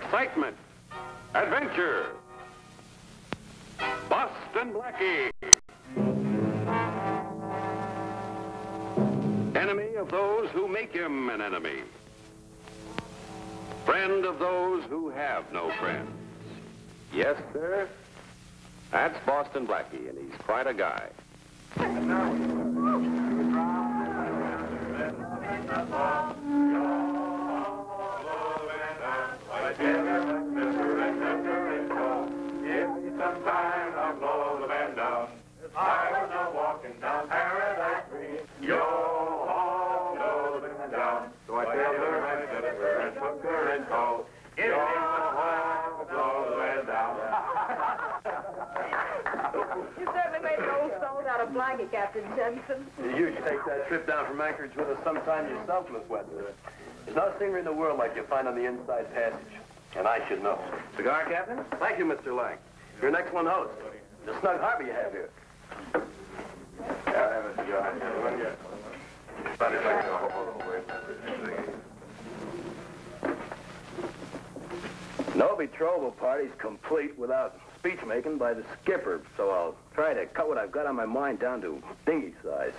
excitement, adventure. Boston Blackie. Enemy of those who make him an enemy. Friend of those who have no friends. Yes, sir. That's Boston Blackie, and he's quite a guy. You certainly made an old soul out of Blackie, Captain Jensen. You should take that trip down from Anchorage with us sometime yourself, Miss Webster. There's no scenery in the world like you find on the inside passage. And I should know. Cigar, Captain? Thank you, Mr. Lang. You're an excellent host. It's a snug harbor you have here. Yeah, I have a cigar. No betrothal party's complete without speech making by the skipper, so I'll try to cut what I've got on my mind down to dinghy size.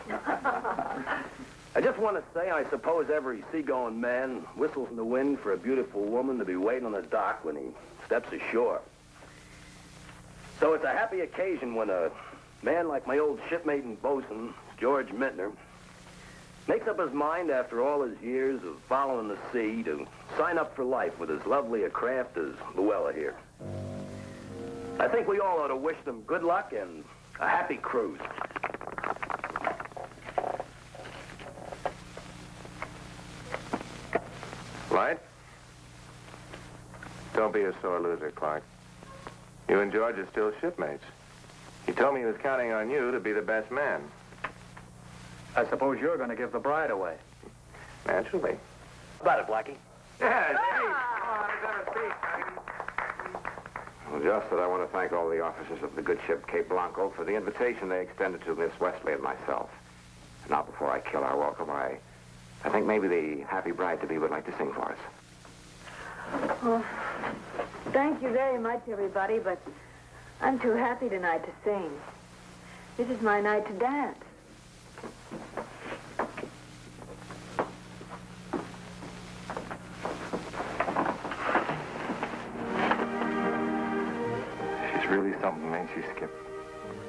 I just want to say I suppose every seagoing man whistles in the wind for a beautiful woman to be waiting on the dock when he steps ashore. So it's a happy occasion when a man like my old shipmate and bosun, George Mintner, makes up his mind after all his years of following the sea to sign up for life with as lovely a craft as Luella here. I think we all ought to wish them good luck and a happy cruise. Light? Don't be a sore loser, Clark. You and George are still shipmates. He told me he was counting on you to be the best man. I suppose you're going to give the bride away. Naturally. About it, Blackie. Yeah, come on, have a seat. Well, just that I want to thank all the officers of the good ship Cape Blanco for the invitation they extended to Miss Wesley and myself. And now, before I kill our welcome, I think maybe the happy bride-to-be would like to sing for us. Oh, thank you very much, everybody, but I'm too happy tonight to sing. This is my night to dance. She's really something, ain't she, Skip?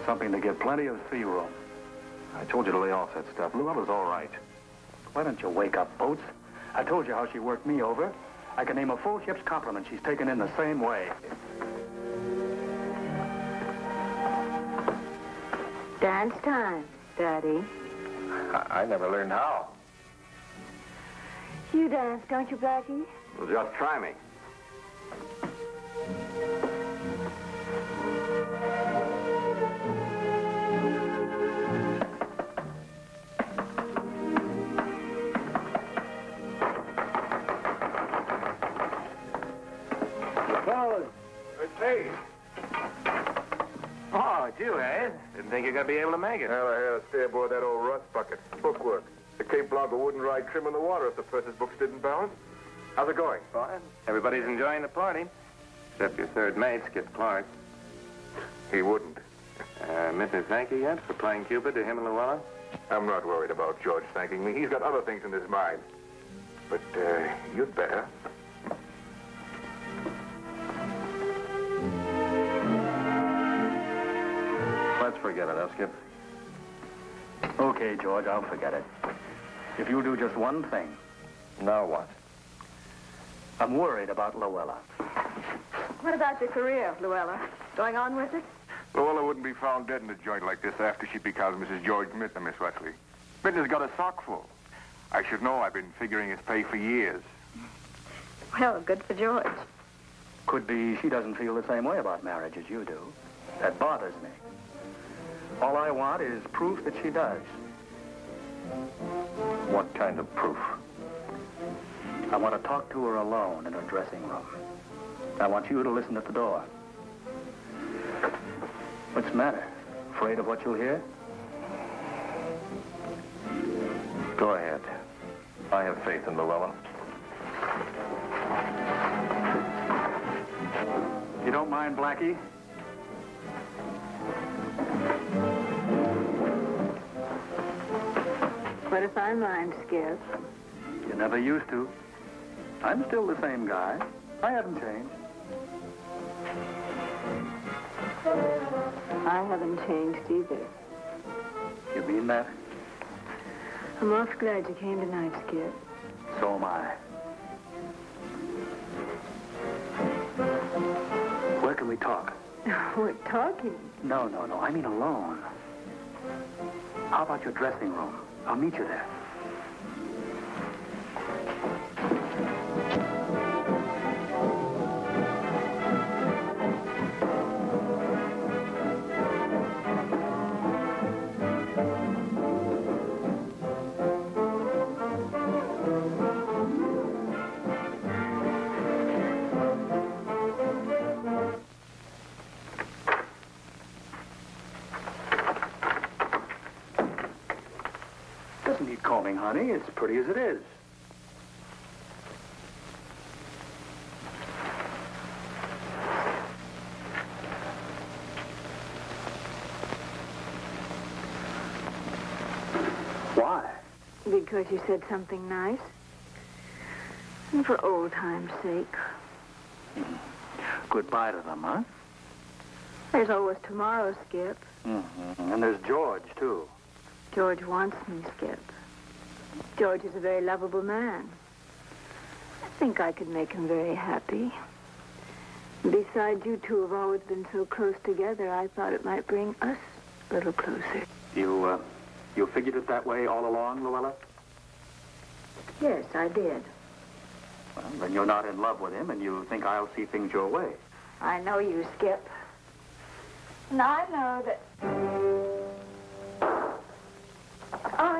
Something to get plenty of sea room. I told you to lay off that stuff. Luella's all right. Why don't you wake up, Boots? I told you how she worked me over. I can name a full ship's complement she's taken in the same way. Dance time, Daddy. I never learned how. You dance, don't you, Blackie? Well, just try me. It's me. Oh, it's you, eh? Didn't think you're going to be able to make it. Well, I had to stay aboard that old rust bucket. Bookwork. The Cape Blanco wouldn't ride trim in the water if the presses books didn't balance. How's it going? Fine. Everybody's enjoying the party. Except your third mate, Skip Clark. He wouldn't. Mrs. Thank you yet for playing Cupid to him and Luella? I'm not worried about George thanking me. He's got other things in his mind. But, you'd better. Let's forget it, huh, Skip? Okay, George, I'll forget it. If you'll do just one thing. Now what? I'm worried about Luella. What about your career, Luella? Going on with it? Luella wouldn't be found dead in a joint like this after she becomes Mrs. George Mintner, Miss Wesley. Mintner's got a sock full. I should know. I've been figuring his pay for years. Well, good for George. Could be she doesn't feel the same way about marriage as you do. That bothers me. All I want is proof that she does. What kind of proof? I want to talk to her alone in her dressing room. I want you to listen at the door. What's the matter? Afraid of what you'll hear? Go ahead. I have faith in Luella. don't mind, Blackie. What if I mind, Skip? You never used to. I'm still the same guy. I haven't changed. I haven't changed either. You mean that? I'm awful glad you came tonight, Skip. So am I. Where can we talk? We're talking. No. I mean alone. How about your dressing room? I'll meet you there. Doesn't need combing, honey. It's pretty as it is. Why? Because you said something nice. And for old time's sake. Goodbye to them, huh? There's always tomorrow, Skip. Mm-hmm. And there's George, too. George wants me, Skip. George is a very lovable man. I think I could make him very happy. Besides, you two have always been so close together, I thought it might bring us a little closer. You figured it that way all along, Luella? Yes, I did. Well, then you're not in love with him, and you think I'll see things your way. I know you, Skip. And I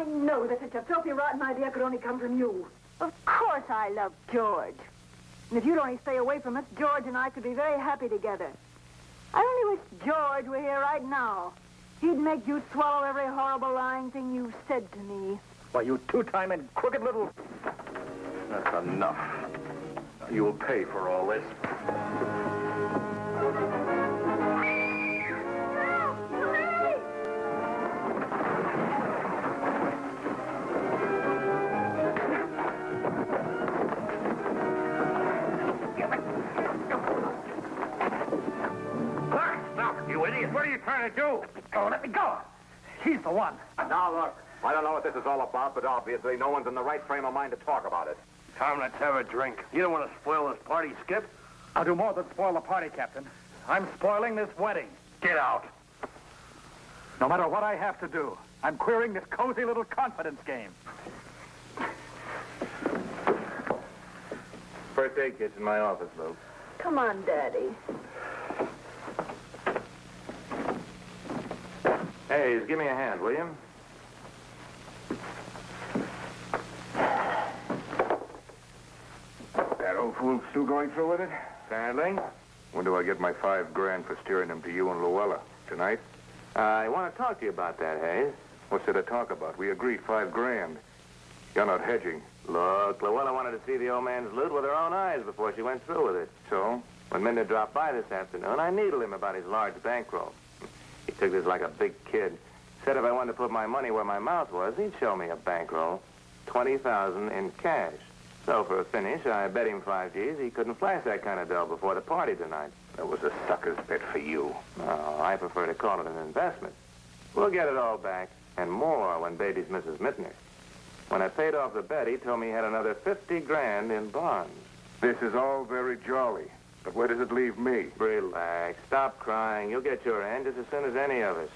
know that such a filthy, rotten idea could only come from you. Of course I love George. And if you'd only stay away from us, George and I could be very happy together. I only wish George were here right now. He'd make you swallow every horrible lying thing you've said to me. Why, you two-timing, crooked little... That's enough. You'll pay for all this. What are you trying to do? Oh, let me go. He's the one. Now, look, I don't know what this is all about, but obviously no one's in the right frame of mind to talk about it. Tom, let's have a drink. You don't want to spoil this party, Skip. I'll do more than spoil the party, Captain. I'm spoiling this wedding. Get out. No matter what I have to do, I'm queering this cozy little confidence game. First aid kit's in my office, Luke. Come on, Daddy. Hey, give me a hand, will you? That old fool still going through with it? Apparently. When do I get my $5 grand for steering him to you and Luella? Tonight? I want to talk to you about that, Hayes. What's there to talk about? We agreed $5 grand. You're not hedging. Look, Luella wanted to see the old man's loot with her own eyes before she went through with it. So? When Minda dropped by this afternoon, I needled him about his large bankroll. He took this like a big kid. Said if I wanted to put my money where my mouth was, he'd show me a bankroll. $20,000 in cash. So for a finish, I bet him 5 G's he couldn't flash that kind of dough before the party tonight. That was a sucker's bet for you. Oh, I prefer to call it an investment. We'll get it all back, and more when baby's Mrs. Mittner. When I paid off the bet, he told me he had another 50 grand in bonds. This is all very jolly. But where does it leave me? Relax. Stop crying. You'll get your end just as soon as any of us.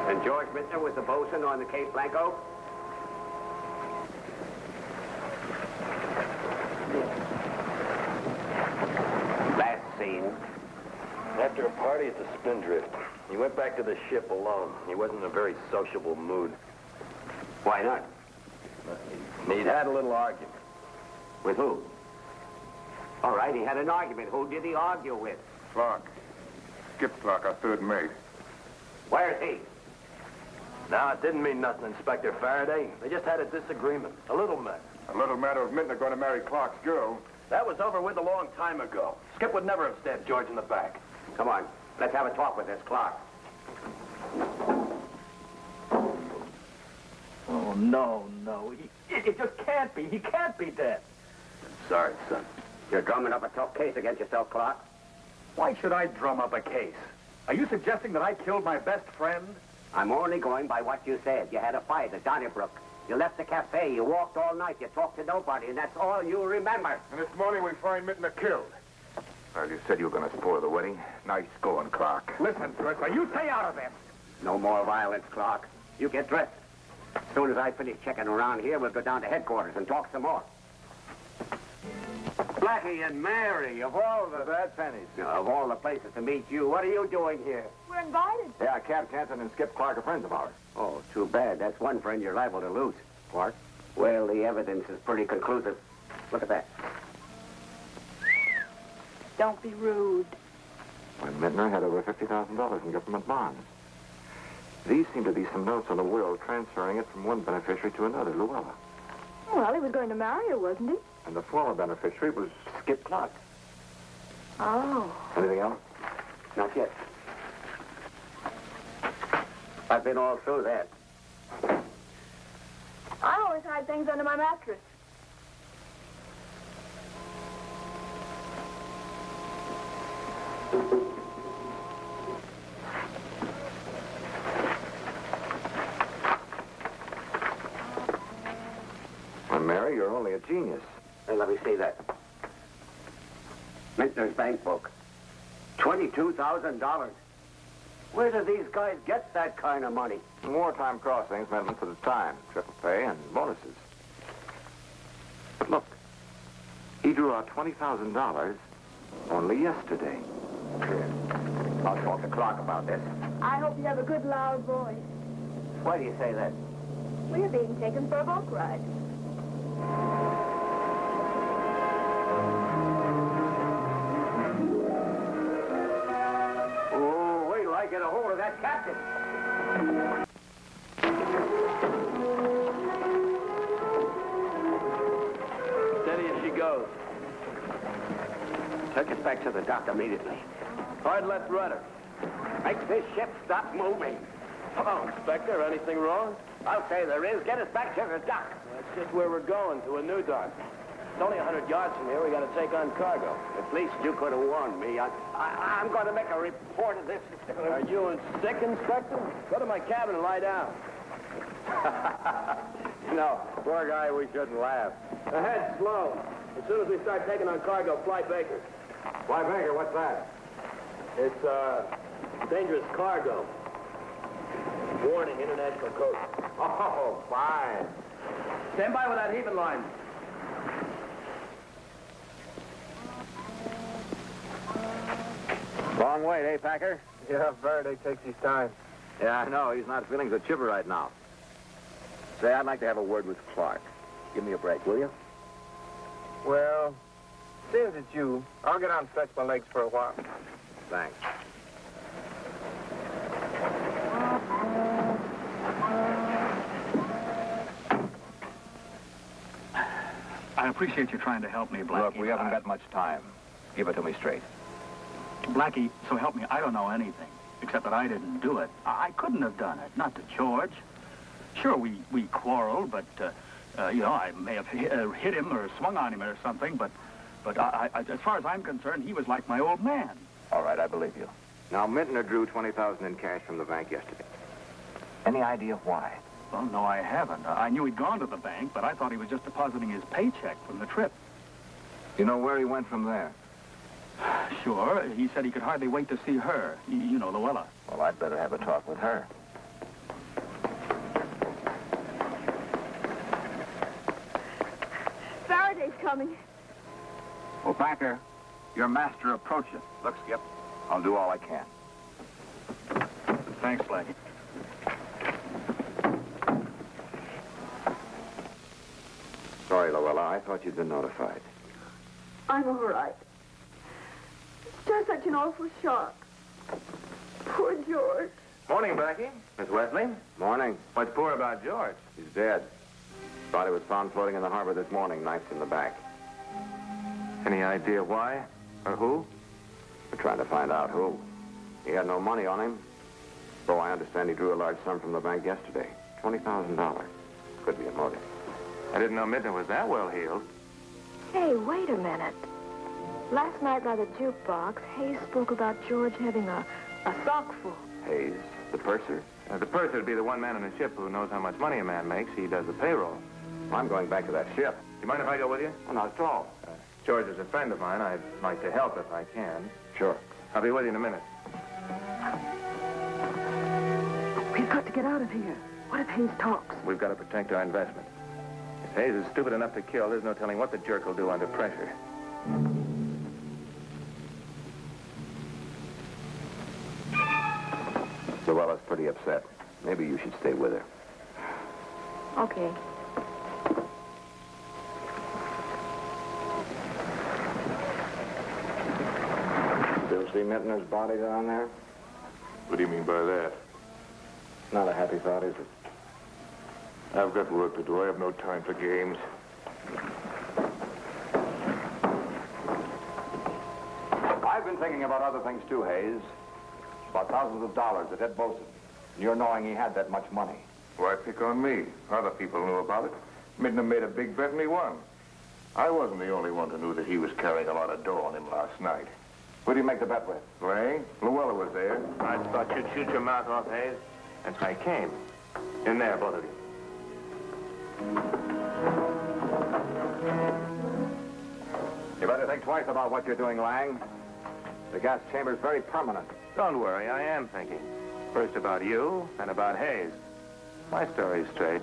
And George Mittner was the bosun on the Cape Blanco? Last scene. After a party at the Spindrift, he went back to the ship alone. He wasn't in a very sociable mood. Why not? He'd had a little argument. With who? All right, he had an argument. Who did he argue with? Clark. Skip Clark, our third mate. Where's he? No, it didn't mean nothing, Inspector Faraday. They just had a disagreement. A little matter. A little matter of Minton going to marry Clark's girl. That was over with a long time ago. Skip would never have stabbed George in the back. Come on, let's have a talk with this Clark. Oh, no. It just can't be. He can't be dead. Sorry, son. You're drumming up a tough case against yourself, Clark. Why should I drum up a case? Are you suggesting that I killed my best friend? I'm only going by what you said. You had a fight at Donnybrook. You left the cafe. You walked all night. You talked to nobody, and that's all you remember. And this morning we find Minton killed. Well, you said you were going to spoil the wedding. Nice going, Clark. Listen, Driscoll, you stay out of this. No more violence, Clark. You get dressed. As soon as I finish checking around here, we'll go down to headquarters and talk some more. Blackie and Mary, of all the bad pennies, of all the places to meet you, what are you doing here? We're invited. Yeah, Cap Canton and Skip Clark are friends of ours. Oh, too bad. That's one friend you're liable to lose, Clark. Well, the evidence is pretty conclusive. Look at that. Don't be rude. When Midner had over $50,000 in government bonds. These seem to be some notes on a will transferring it from one beneficiary to another, Luella. Well, he was going to marry her, wasn't he? And the former beneficiary was Skip Clark. Oh. Anything else? Not yet. I've been all through that. I always hide things under my mattress. Well, Mary, you're only a genius. Hey, let me see that. Mintner's bank book. $22,000. Where do these guys get that kind of money? Wartime crossings meant for the time, triple pay, and bonuses. But look, he drew out $20,000 only yesterday. Here, I'll talk to Clark about this. I hope you have a good, loud voice. Why do you say that? We're being taken for a boat ride. Oh, wait till I get a hold of that captain. Steady as she goes. Take us back to the dock immediately. Hard left rudder. Make this ship stop moving. Oh, Inspector, anything wrong? I'll say there is. Get us back to the dock. That's just where we're going, to a new dock. It's only 100 yards from here. We got to take on cargo. At least you could have warned me. I'm going to make a report of this. Are you sick, Inspector? Go to my cabin and lie down. No, poor guy, we shouldn't laugh. Ahead, slow. As soon as we start taking on cargo, fly Baker. Why, Baker, what's that? It's, dangerous cargo. Warning, international coast. Oh, fine. Stand by with that heaving line. Long wait, eh, Packer? Yeah, Faraday takes his time. Yeah, I know. He's not feeling so chipper right now. Say, I'd like to have a word with Clark. Give me a break, will you? Well, seems it's you. I'll get out and stretch my legs for a while. Thanks. I appreciate you trying to help me, Blackie. Look, we haven't got much time. Give it to me straight. Blackie, so help me, I don't know anything, except that I didn't do it. I couldn't have done it, not to George. Sure, we quarreled, but, you know, I may have hit him or swung on him or something, but I, as far as I'm concerned, he was like my old man. All right, I believe you. Now, Mintner drew $20,000 in cash from the bank yesterday. Any idea why? Well, no, I haven't. I knew he'd gone to the bank, but I thought he was just depositing his paycheck from the trip. You know where he went from there? Sure. He said he could hardly wait to see her. You know, Luella. Well, I'd better have a talk with her. Faraday's coming. Well, Packer, your master approaches. Look, Skip, I'll do all I can. Thanks, Blackie. Sorry, Luella. I thought you'd been notified. I'm all right. It's just such an awful shock. Poor George. Morning, Blackie. Miss Wesley. Morning. What's poor about George? He's dead. Body was found floating in the harbor this morning, knifed in the back. Any idea why? Or who? We're trying to find out who. He had no money on him. Though I understand he drew a large sum from the bank yesterday. $20,000. Could be a motive. I didn't know Midna was that well heeled. Hey, wait a minute. Last night by the jukebox, Hayes spoke about George having a sock full. Hayes, the purser? The purser would be the one man on the ship who knows how much money a man makes. He does the payroll. I'm going back to that ship. You mind if I go with you? Oh, not at all. George is a friend of mine. I'd like to help if I can. Sure. I'll be with you in a minute. We've got to get out of here. What if Hayes talks? We've got to protect our investment. If Hayes is stupid enough to kill, there's no telling what the jerk will do under pressure. Luella's pretty upset. Maybe you should stay with her. Okay. Still see Mittner's body down there? What do you mean by that? Not a happy thought, is it? I've got work to do. I have no time for games. I've been thinking about other things too, Hayes. About thousands of dollars at Ed Bolson. You're knowing he had that much money. Why pick on me? Other people knew about it. Midna made a big bet and he won. I wasn't the only one who knew that he was carrying a lot of dough on him last night. Who do you make the bet with? Lang, Luella was there. I thought you'd shoot your mouth off, Hayes. And I came. In there, both of you. You better think twice about what you're doing, Lang. The gas chamber's very permanent. Don't worry, I am thinking. First about you, and about Hayes. My story's straight.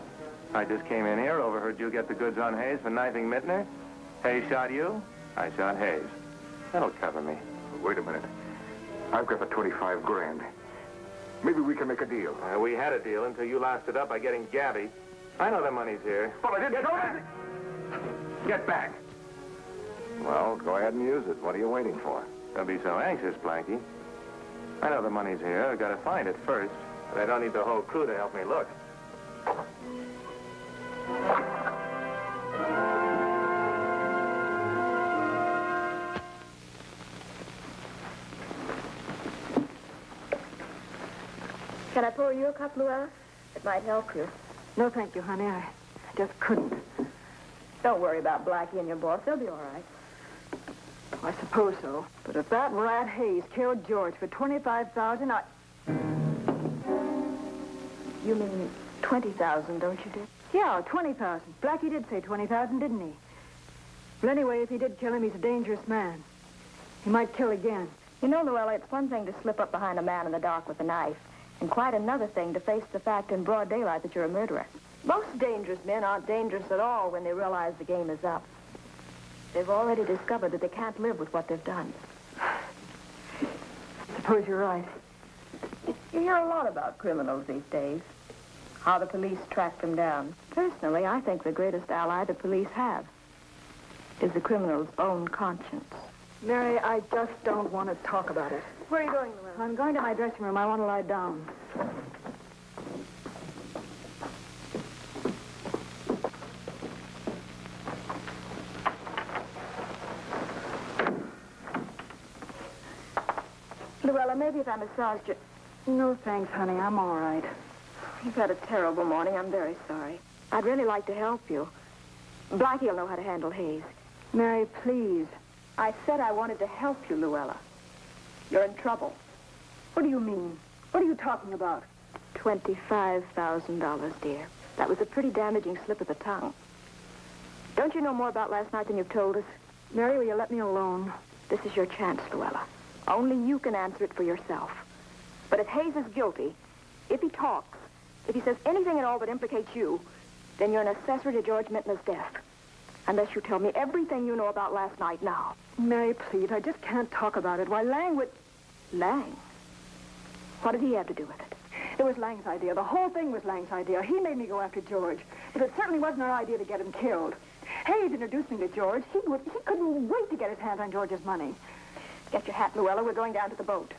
I just came in here, overheard you get the goods on Hayes for knifing Mittner. Hayes shot you, I shot Hayes. That'll cover me. Wait a minute. I've got the 25 grand. Maybe we can make a deal. We had a deal until you lost it up by getting Gabby. I know the money's here. But I didn't. Get back. Well, go ahead and use it. What are you waiting for? Don't be so anxious, Blanky. I know the money's here. I've got to find it first. But I don't need the whole crew to help me look. Can I pour you a cup, Luella? It might help you. No, thank you, honey. I just couldn't. Don't worry about Blackie and your boss. They'll be all right. I suppose so. But if that rat Hayes killed George for $25,000, You mean 20,000, don't you, dear? Yeah, 20,000. Blackie did say 20,000, didn't he? But anyway, if he did kill him, he's a dangerous man. He might kill again. You know, Luella, it's one thing to slip up behind a man in the dark with a knife, and quite another thing to face the fact in broad daylight that you're a murderer. Most dangerous men aren't dangerous at all when they realize the game is up. They've already discovered that they can't live with what they've done. Suppose you're right. You hear a lot about criminals these days. How the police track them down. Personally, I think the greatest ally the police have is the criminal's own conscience. Mary, I just don't want to talk about it. Where are you going, Luella? I'm going to my dressing room. I want to lie down. Luella, maybe if I massaged you... No, thanks, honey. I'm all right. You've had a terrible morning. I'm very sorry. I'd really like to help you. Blackie will know how to handle Hayes. Mary, please. I said I wanted to help you, Luella. You're in trouble. What do you mean? What are you talking about? $25,000, dear. That was a pretty damaging slip of the tongue. Don't you know more about last night than you've told us? Mary, will you let me alone? This is your chance, Luella. Only you can answer it for yourself. But if Hayes is guilty, if he talks, if he says anything at all that implicates you, then you're an accessory to George Mittner's death. Unless you tell me everything you know about last night now. Mary, please, I just can't talk about it. Why, Lang would... Lang? What did he have to do with it? It was Lang's idea. The whole thing was Lang's idea. He made me go after George. But it certainly wasn't our idea to get him killed. Hayes introduced me to George. He couldn't wait to get his hands on George's money. Get your hat, Luella. We're going down to the boat.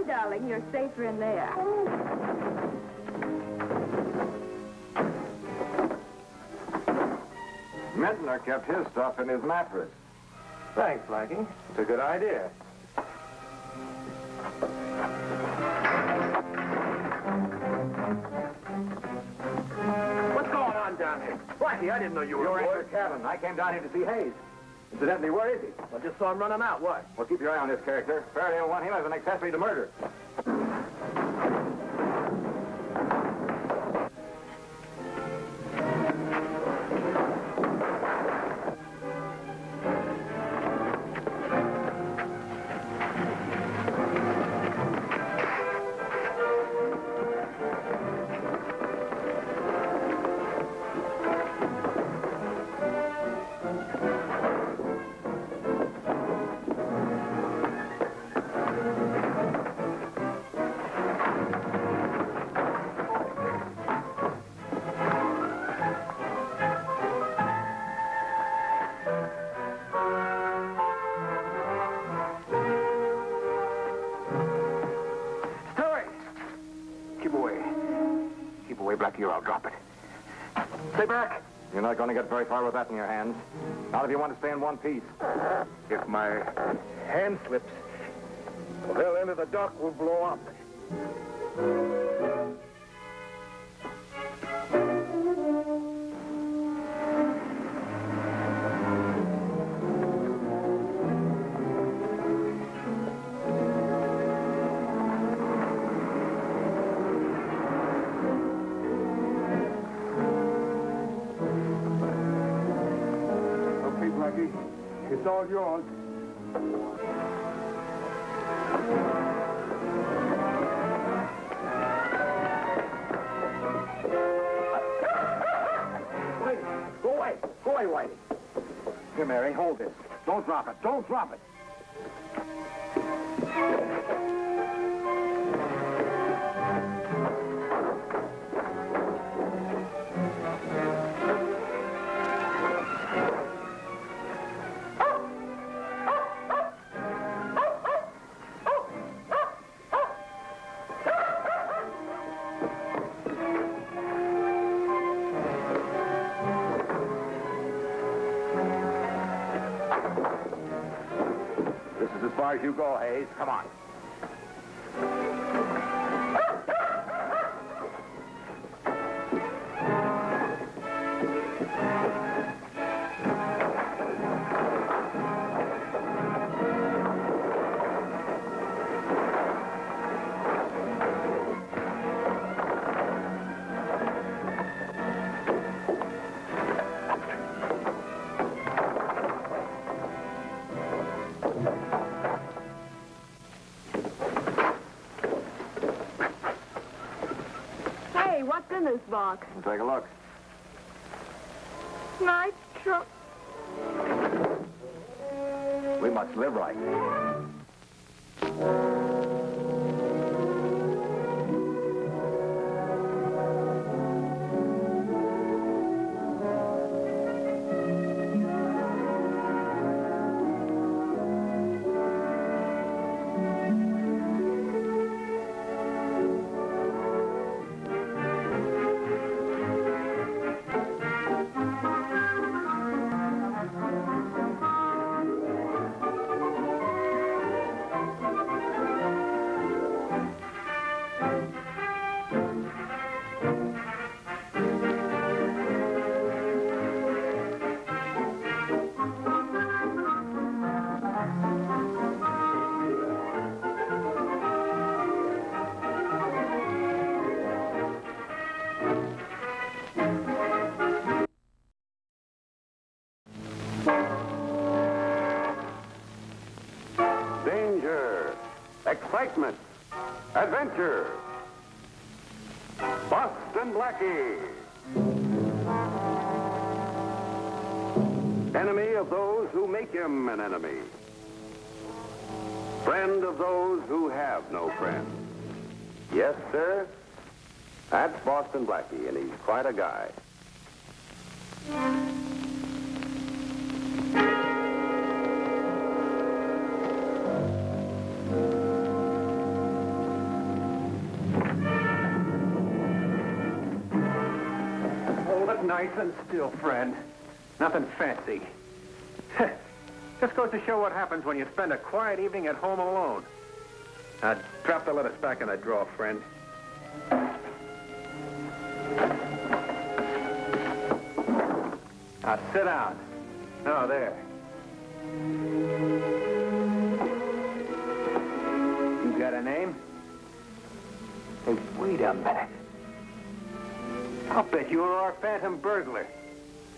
worry, darling. You're safer in there. Mittner kept his stuff in his mattress. Thanks, Blackie. It's a good idea. What's going on down here? Blackie, I didn't know you were You're in aboard. your cabin. I came down here to see Hayes. Incidentally, where is he? I just saw him running out. What? Well, keep your eye on this character. Faraday will want him as an accessory to murder. Blackie, or I'll drop it. Stay back. You're not going to get very far with that in your hands. Not if you want to stay in one piece. If my hand slips, the whole end of the dock will blow up. It's all yours. Whitey, go away. Go away, Whitey. Here, Mary, hold this. Don't drop it. Don't drop it. As far as you go, Hayes. Come on. What's in this box? Take a look. Nitro. We must live right. Danger, excitement, adventure. Boston Blackie. Enemy of those who make him an enemy. Friend of those who have no friends. Yes, sir. That's Boston Blackie, and he's quite a guy. nice and still, friend. Nothing fancy. Just goes to show what happens when you spend a quiet evening at home alone. Now, drop the lettuce back in the drawer, friend. Now, sit down. Oh, there. You got a name? Hey, wait a minute. I'll bet you're our phantom burglar.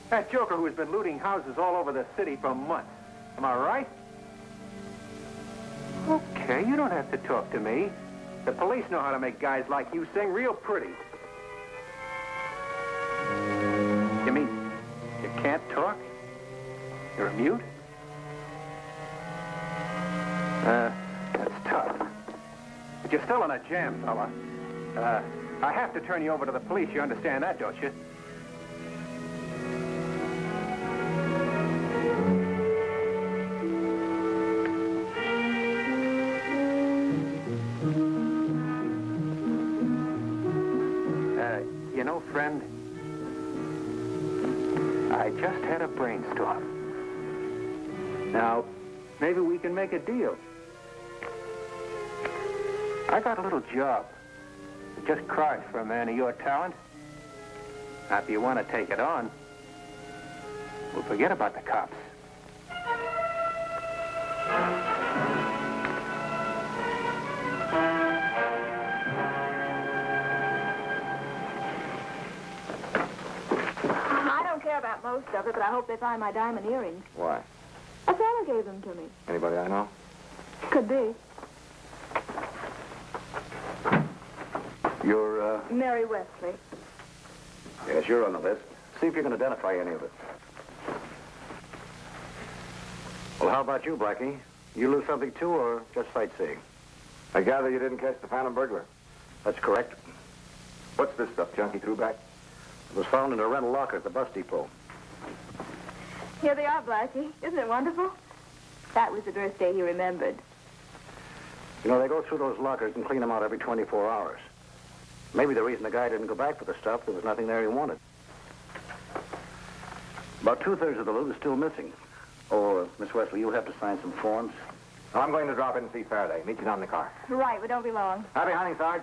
That joker who's been looting houses all over the city for months. Am I right? Okay, you don't have to talk to me. The police know how to make guys like you sing real pretty. You mean you can't talk? You're a mute? That's tough. But you're still in a jam, fella. I have to turn you over to the police. You understand that, don't you? You know, friend, I just had a brainstorm. Now, maybe we can make a deal. I got a little job. It just cries for a man of your talent. Now, if you want to take it on, we'll forget about the cops. I don't care about most of it, but I hope they find my diamond earrings. Why? A fella gave them to me. Anybody I know? Could be. You're, Mary Wesley. Yes, you're on the list. See if you can identify any of it. Well, how about you, Blackie? You lose something too, or just sightseeing? I gather you didn't catch the phantom burglar. That's correct. What's this stuff Junkie threw back? It was found in a rental locker at the bus depot. Here they are, Blackie. Isn't it wonderful? That was the birthday he remembered. You know, they go through those lockers and clean them out every 24 hours. Maybe the reason the guy didn't go back for the stuff, there was nothing there he wanted. About 2/3 of the loot is still missing. Oh, Miss Wesley, you'll have to sign some forms. I'm going to drop in and see Faraday. Meet you down in the car. Right, we don't be long. Happy hunting, Sarge.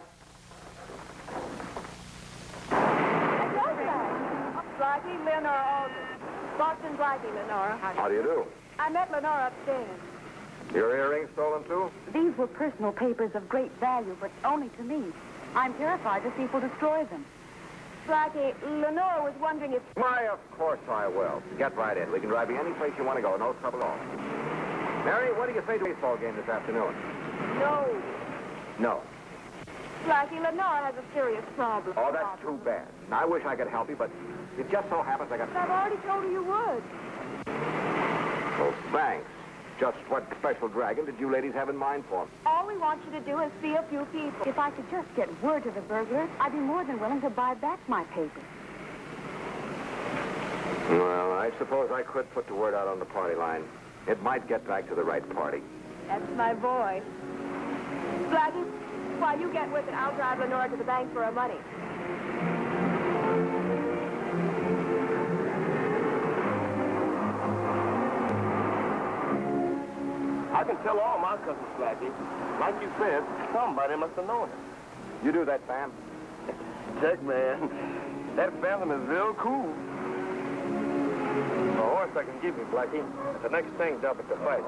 Blackie, Lenora Aldrin. Boston Blackie, Lenora. How do you do? I met Lenora upstairs. Your earrings stolen, too? These were personal papers of great value, but only to me. I'm terrified the thief will destroy them. Blackie, Lenora was wondering if... Why, of course I will. Get right in. We can drive you any place you want to go. No trouble at all. Mary, what do you say to a baseball game this afternoon? No. No. Blackie, Lenora has a serious problem. Oh, that's too bad. I wish I could help you, but it just so happens I got... I've already told her you would. Well, thanks. Just what special dragon did you ladies have in mind for me? All we want you to do is see a few people. If I could just get word to the burglars, I'd be more than willing to buy back my paper. Well, I suppose I could put the word out on the party line. It might get back to the right party. That's my boy. Blackie, while you get with it, I'll drive Lenora to the bank for her money. I can tell all my cousins, Blackie. Like you said, somebody must have known him. You do that, Sam? Check, man. That phantom is real cool. A horse I can give you, Blackie. It's the next thing up at the fight.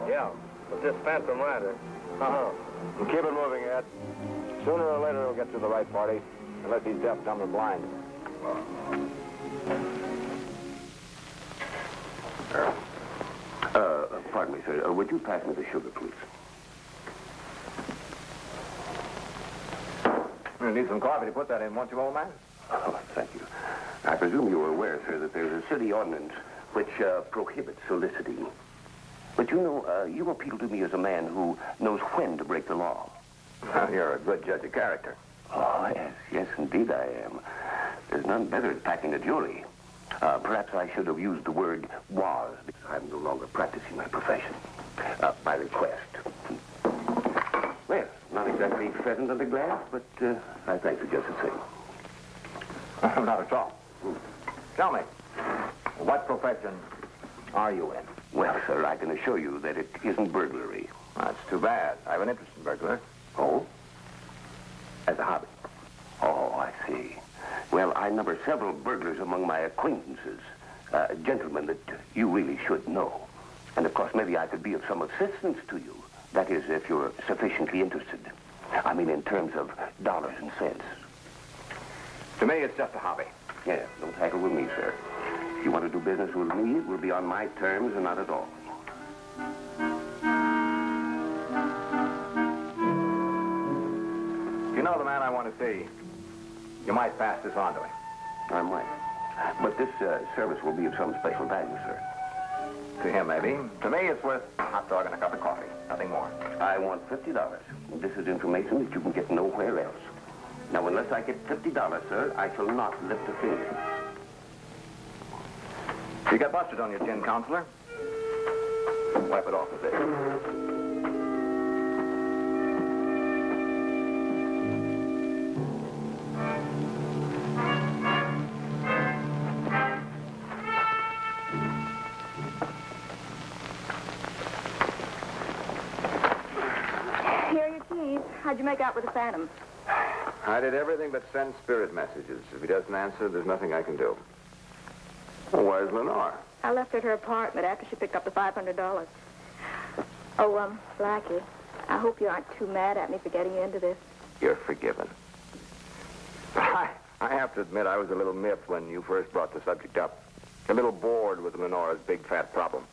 Yeah, with this phantom rider. Uh-huh. Well, keep it moving, Ed. Sooner or later, it'll get to the right party, unless he's deaf, dumb, and blind. Pardon me, sir. Would you pass me the sugar, please? You need some coffee to put that in, won't you, old man? Oh, thank you. I presume you are aware, sir, that there's a city ordinance which prohibits soliciting. But you know, you appeal to me as a man who knows when to break the law. You're a good judge of character. Oh, yes. Yes, indeed I am. There's none better at packing a jury. Perhaps I should have used the word was, because I'm no longer practicing my profession. By request. Well, not exactly pheasant under glass, but I thank you just the same. Not at all. Tell me, what profession are you in? Well, sir, I can assure you that it isn't burglary. That's too bad. I have an interest in burglars. Oh? As a hobby. Oh, I see. Well, I number several burglars among my acquaintances. Gentlemen that you really should know. And, of course, maybe I could be of some assistance to you. That is, if you're sufficiently interested. I mean, in terms of dollars and cents. To me, it's just a hobby. Yeah, don't haggle with me, sir. If you want to do business with me, it will be on my terms and not at all. If you know the man I want to see, you might pass this on to him. I might. But this service will be of some special value, sir. To him, maybe. To me, it's worth a hot dog and a cup of coffee. Nothing more. I want $50. This is information that you can get nowhere else. Now, unless I get $50, sir, I shall not lift a finger. You got busted on your chin, counselor. Wipe it off with this. Here are your keys. How'd you make out with the Phantom? I did everything but send spirit messages. If he doesn't answer, there's nothing I can do. Well, where's Lenore? I left her at her apartment after she picked up the $500. Oh, Blackie, I hope you aren't too mad at me for getting you into this. You're forgiven. I have to admit I was a little miffed when you first brought the subject up. A little bored with Lenore's big fat problem.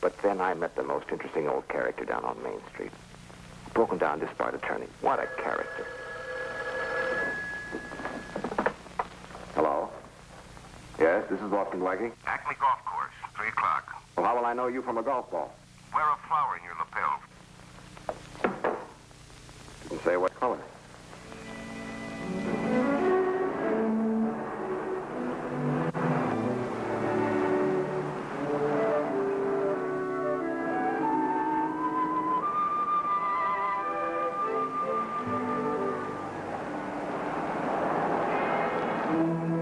But then I met the most interesting old character down on Main Street. Broken down discharge attorney. What a character. Hello? Yes, this is Boston Blackie. Acme Golf Course, 3 o'clock. Well, how will I know you from a golf ball? Wear a flower in your lapel. You can say what color.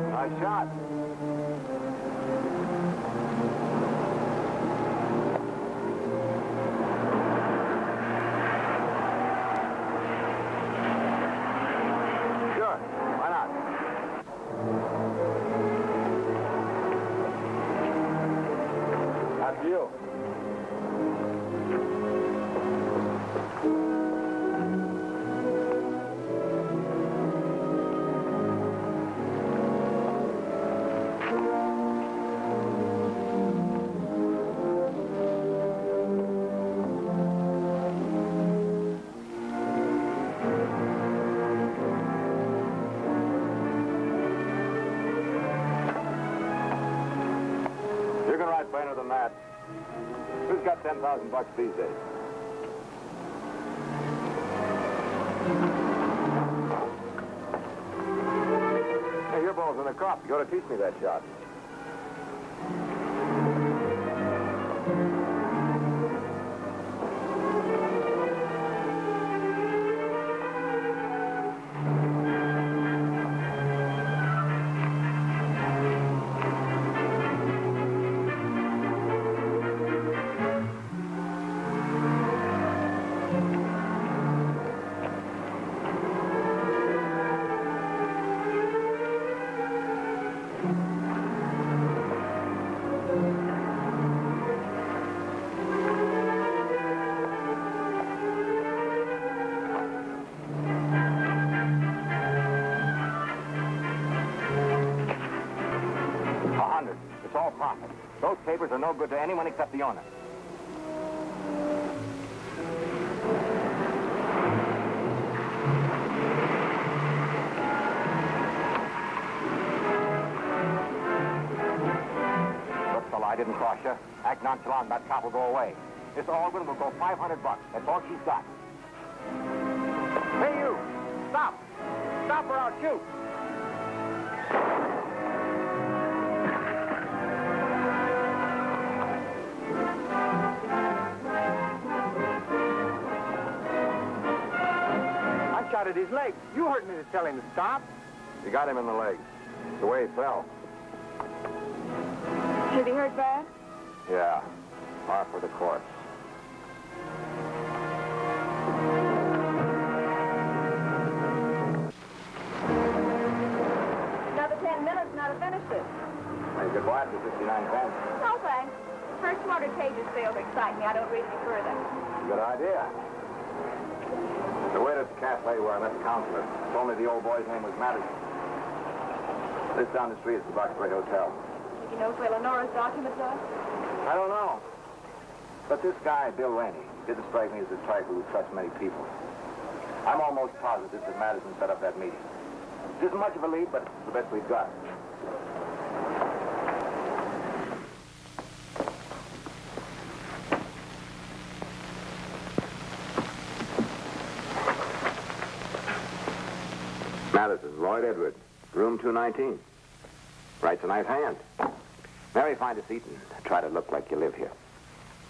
Nice shot. Sure, why not? After you. You can write better than that. Who's got 10,000 bucks these days? Hey, your ball's in the cup. You ought to teach me that shot. It's all profit. Those papers are no good to anyone except the owner. Look, fella, I didn't cross you. Act nonchalant, that cop will go away. Miss Aldwin will go $500. That's all she's got. Hey, you! Stop! Stop or I'll shoot! Shot at his leg. You heard me to tell him to stop. You got him in the leg. The way he fell. Has he hurt bad? Yeah. Par for the course. Another 10 minutes and I'd have finished it. Hey, goodbye for 59 cents. No, thanks. First motor cages fail to excite me. I don't read any further. Good idea. The way to the cafe where I met the counselor. If only the old boy's name was Madison. This down the street is the Roxbury Hotel. Did you know where Lenora's documents are? I don't know. But this guy, Bill Rainey, didn't strike me as a type who would trust many people. I'm almost positive that Madison set up that meeting. It isn't much of a lead, but it's the best we've got. Madison, Lloyd Edwards, room 219. Writes a nice hand. Mary, find a seat and try to look like you live here.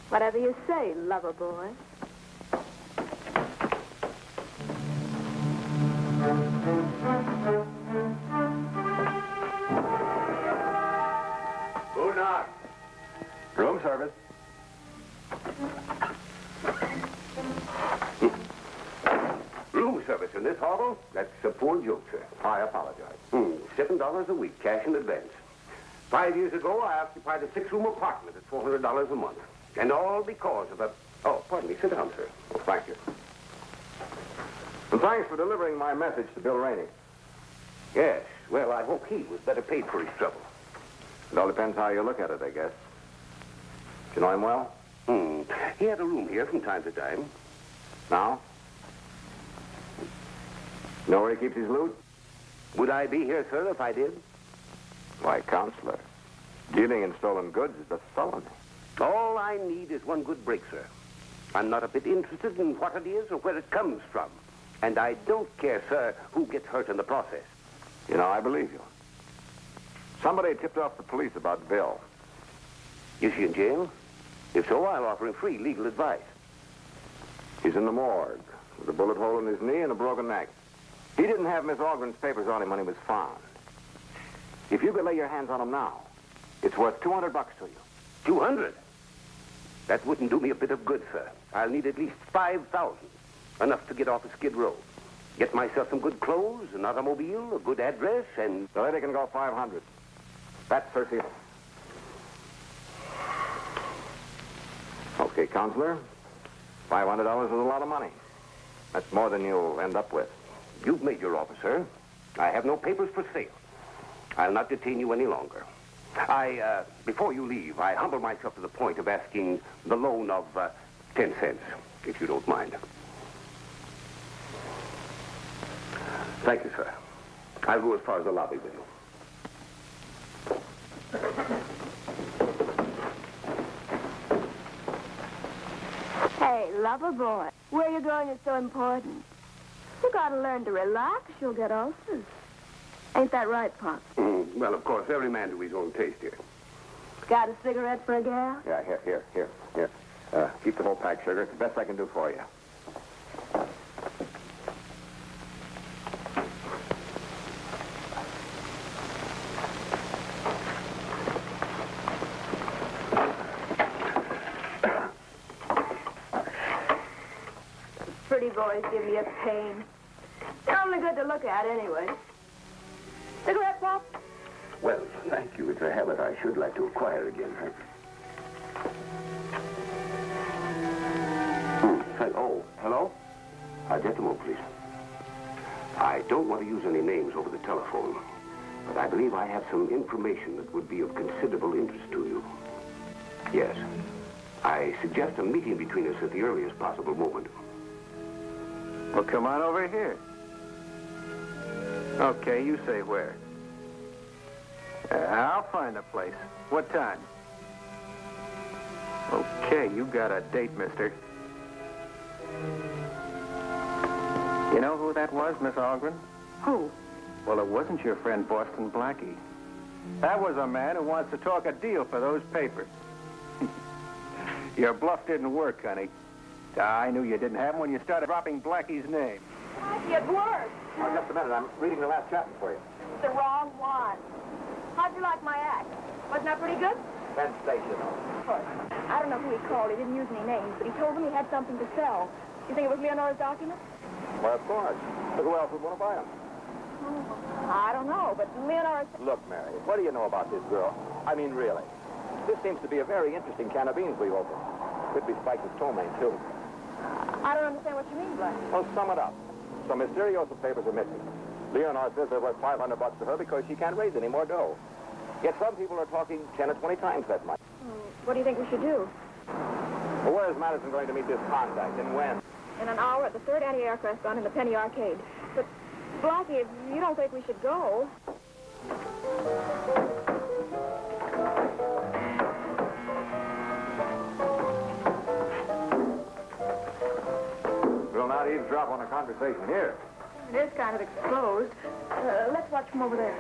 Whatever you say, lover boy. Who knocks? Room service. Room service in this hovel? That's a poor joke, sir. I apologize. $7 a week, cash in advance. 5 years ago, I occupied a 6-room apartment at $400 a month. And all because of a... Oh, pardon me. Sit down, sir. Well, thank you. And thanks for delivering my message to Bill Rainey. Yes. Well, I hope he was better paid for his trouble. It all depends how you look at it, I guess. Do you know him well? He had a room here from time to time. Now? Know where he keeps his loot? Would I be here, sir, if I did? Why, Counselor, dealing in stolen goods is a felony. All I need is one good break, sir. I'm not a bit interested in what it is or where it comes from. And I don't care, sir, who gets hurt in the process. You know, I believe you. Somebody tipped off the police about Bill. Is he in jail? If so, I'll offer him free legal advice. He's in the morgue with a bullet hole in his knee and a broken neck. He didn't have Miss Ogren's papers on him when he was found. If you could lay your hands on him now, it's worth $200 to you. 200? That wouldn't do me a bit of good, sir. I'll need at least 5,000. Enough to get off of Skid Row. Get myself some good clothes, an automobile, a good address, and... The lady can go 500. That's her seal. Okay, Counselor. $500 is a lot of money. That's more than you'll end up with. You've made your offer, sir. I have no papers for sale. I'll not detain you any longer. Before you leave, I humble myself to the point of asking the loan of 10 cents, if you don't mind. Thank you, sir. I'll go as far as the lobby with you. Hey, lover boy, where you going is so important. You gotta learn to relax. You'll get ulcers. Ain't that right, Pop? Well, of course, every man to his own taste here. Got a cigarette for a gal? Yeah, here. Keep the whole pack, sugar. It's the best I can do for you. Pretty boys give me a pain. They're only good to look at anyway. Cigarette, Pop? Well, thank you. It's a habit I should like to acquire again. Oh, hello? Just a moment, please. I don't want to use any names over the telephone, but I believe I have some information that would be of considerable interest to you. Yes. I suggest a meeting between us at the earliest possible moment. Well, come on over here. Okay, you say where. I'll find a place. What time? Okay, you got a date, mister. You know who that was, Miss Ogren? Who? Well, it wasn't your friend Boston Blackie. That was a man who wants to talk a deal for those papers. Your bluff didn't work, honey. I knew you didn't have him when you started dropping Blackie's name. Blackie, it worked. Oh, just a minute. I'm reading the last chapter for you. The wrong one. How'd you like my act? Was Martin out pretty good? Sensational. Of course. I don't know who he called. He didn't use any names, but he told them he had something to sell. You think it was Leonora's documents? Well, of course. But who else would want to buy them? I don't know, but Leonora... Look, Mary, what do you know about this girl? I mean, really. This seems to be a very interesting can of beans we've opened. Could be Spike's ptomaine, too. I don't understand what you mean, Black. Well, sum it up. Some Mysterioso papers are missing. Leonora says they're worth $500 to her because she can't raise any more dough. Yet some people are talking 10 or 20 times that much. What do you think we should do? Well, where is Madison going to meet this contact, and when? In an hour at the 3rd Anti-Aircraft gun in the Penny Arcade. But, Blackie, if you don't think we should go... We'll not eavesdrop on a conversation here. It is kind of exposed. Let's watch from over there.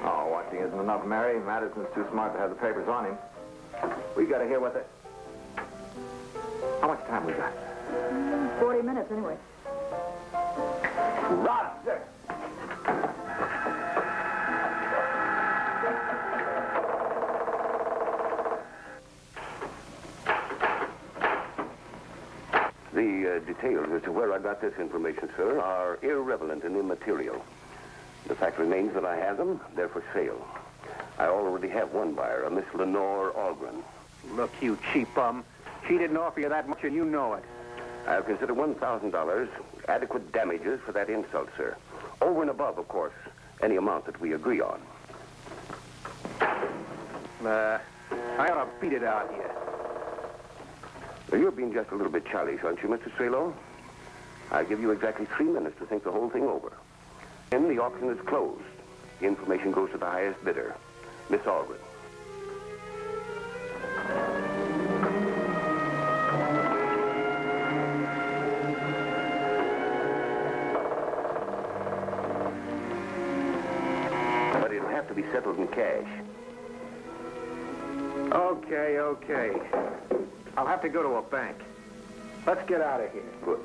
Oh, watching isn't enough, Mary. Madison's too smart to have the papers on him. We got to hear what the... How much time we got? 40 minutes, anyway. Roger! The details as to where I got this information, sir, are irrelevant and immaterial. The fact remains that I have them. They're for sale. I already have one buyer, a Miss Lenore Algren. Look, you cheap bum. She didn't offer you that much, and you know it. I'll consider $1,000 adequate damages for that insult, sir. Over and above, of course, any amount that we agree on. I ought to beat it out here. Well, you're being just a little bit childish, aren't you, Mr. Strelo? I'll give you exactly 3 minutes to think the whole thing over. Then the auction is closed. The information goes to the highest bidder, Miss Algren. But it'll have to be settled in cash. Okay, okay. I'll have to go to a bank. Let's get out of here. Good.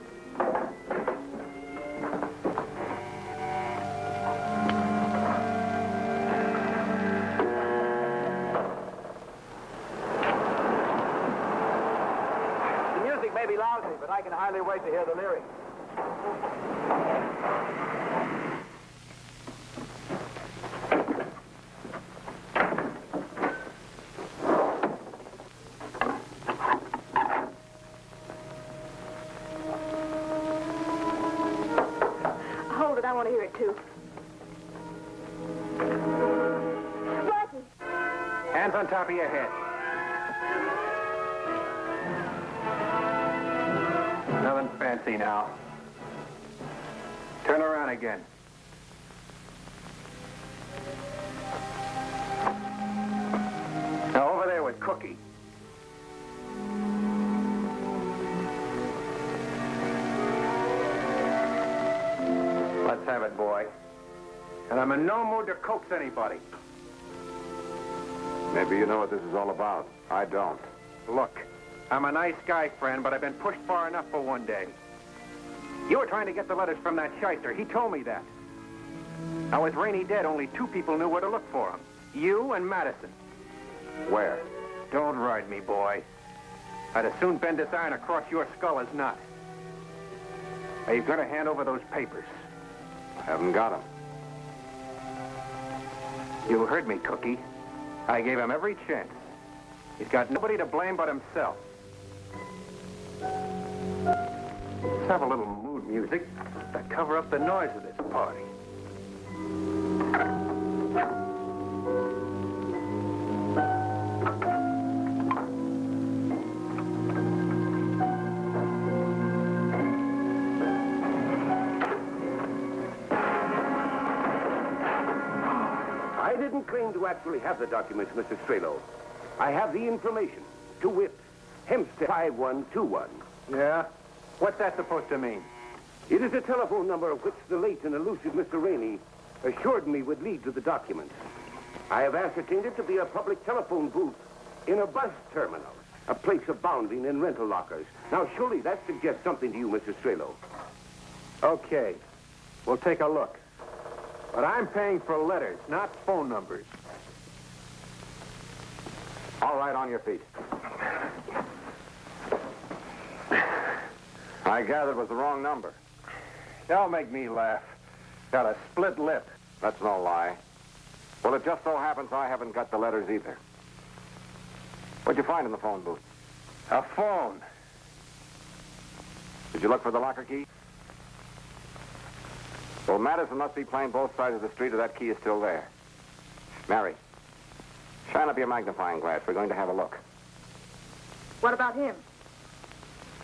The music may be lousy, but I can hardly wait to hear the lyrics. I want to hear it, too. Blackie! Hands on top of your head. Nothing fancy now. Turn around again. Now over there with Cookie. Let's have it, boy. And I'm in no mood to coax anybody. Maybe you know what this is all about. I don't. Look, I'm a nice guy, friend, but I've been pushed far enough for one day. You were trying to get the letters from that shyster. He told me that. Now, with Rainey dead, only 2 people knew where to look for him. You and Madison. Where? Don't ride me, boy. I'd as soon bend this iron across your skull as not. Now, you've got to hand over those papers. Haven't got him. You heard me, Cookie. I gave him every chance. He's got nobody to blame but himself. Let's have a little mood music to cover up the noise of this party. I didn't claim to actually have the documents, Mr. Strelo. I have the information. To wit, Hempstead 5121. Yeah? What's that supposed to mean? It is a telephone number of which the late and elusive Mr. Rainey assured me would lead to the documents. I have ascertained it to be a public telephone booth in a bus terminal, a place abounding in rental lockers. Now, surely that suggests something to you, Mr. Strelo. Okay. We'll take a look. But I'm paying for letters, not phone numbers. All right, on your feet. I gather it was the wrong number. Don't make me laugh. Got a split lip. That's no lie. Well, it just so happens I haven't got the letters either. What'd you find in the phone booth? A phone. Did you look for the locker key? Well, Madison must be playing both sides of the street, or that key is still there. Mary, shine up your magnifying glass. We're going to have a look. What about him?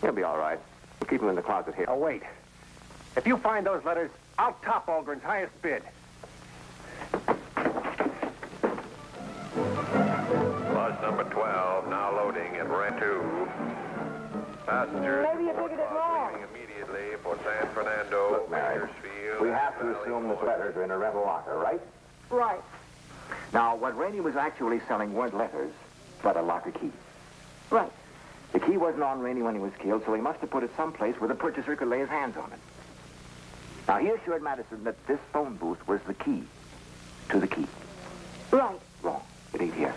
He'll be all right. We'll keep him in the closet here. Oh, wait. If you find those letters, I'll top Algren's highest bid. Bus number 12 now loading at Rent 2. Passengers Maybe you figured it wrong. leaving immediately for San Fernando, Look, Mary, Bakersfield. we have to assume the letters are in a rental locker, right? Right. Now, what Rainey was actually selling weren't letters, but a locker key. Right. The key wasn't on Rainey when he was killed, so he must have put it someplace where the purchaser could lay his hands on it. Now, he assured Madison that this phone booth was the key to the key. Right. Wrong. It ain't here.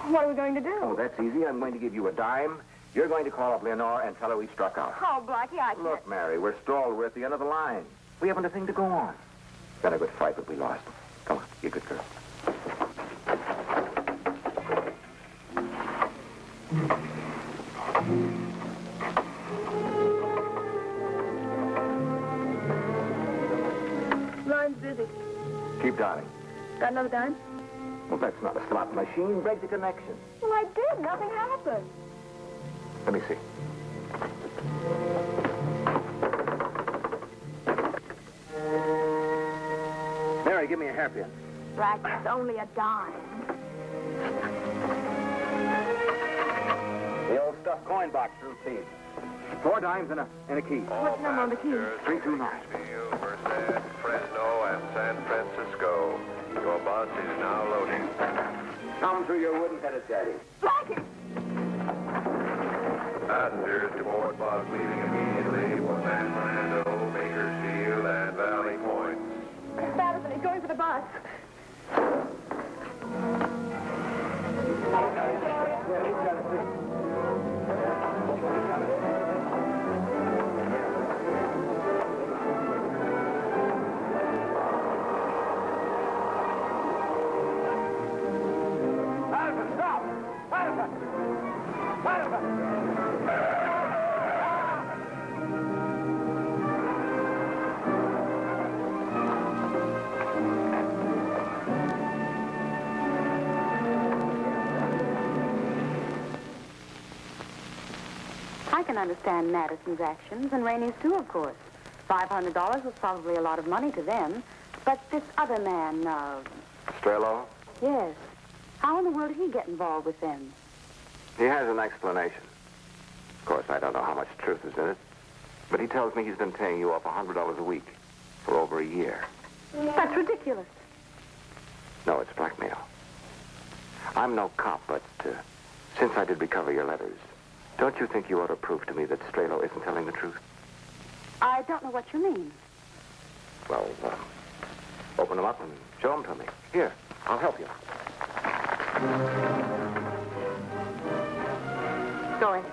What are we going to do? Oh, that's easy. I'm going to give you a dime. You're going to call up Leonore and tell her we struck out. Oh, Blackie, I can't. Look, Mary, we're stalled. We're at the end of the line. We haven't a thing to go on. Been a good fight, but we lost. Come on, you good girl. Line's busy. Keep dialing. Got another dime? Well, that's not a slot machine. Break the connection. Well, I did. Nothing happened. Let me see. Mary, give me a hairpin. Blackie, it's only a dime. The old stuffed coin box through teeth. 4 dimes and a key. What's the number on the key? 329. Bakersfield, Merced, Fresno, and San Francisco. Your bus is now loading. Come through your wooden-headed daddy. Blackie! Passengers to board bus leaving immediately for San Fernando, Bakersfield, and Valley Point. Madison, he's going for the bus. Madison, stop! Madison! Madison! I can understand Madison's actions, and Rainey's too, of course. $500 was probably a lot of money to them. But this other man, Strello? yes. How in the world did he get involved with them? He has an explanation. Of course, I don't know how much truth is in it. But he tells me he's been paying you off $100 a week for over a year. That's ridiculous. No, it's blackmail. I'm no cop, but since I did recover your letters, don't you think you ought to prove to me that Strello isn't telling the truth? I don't know what you mean. Well, open them up and show them to me. Here, I'll help you. Go ahead.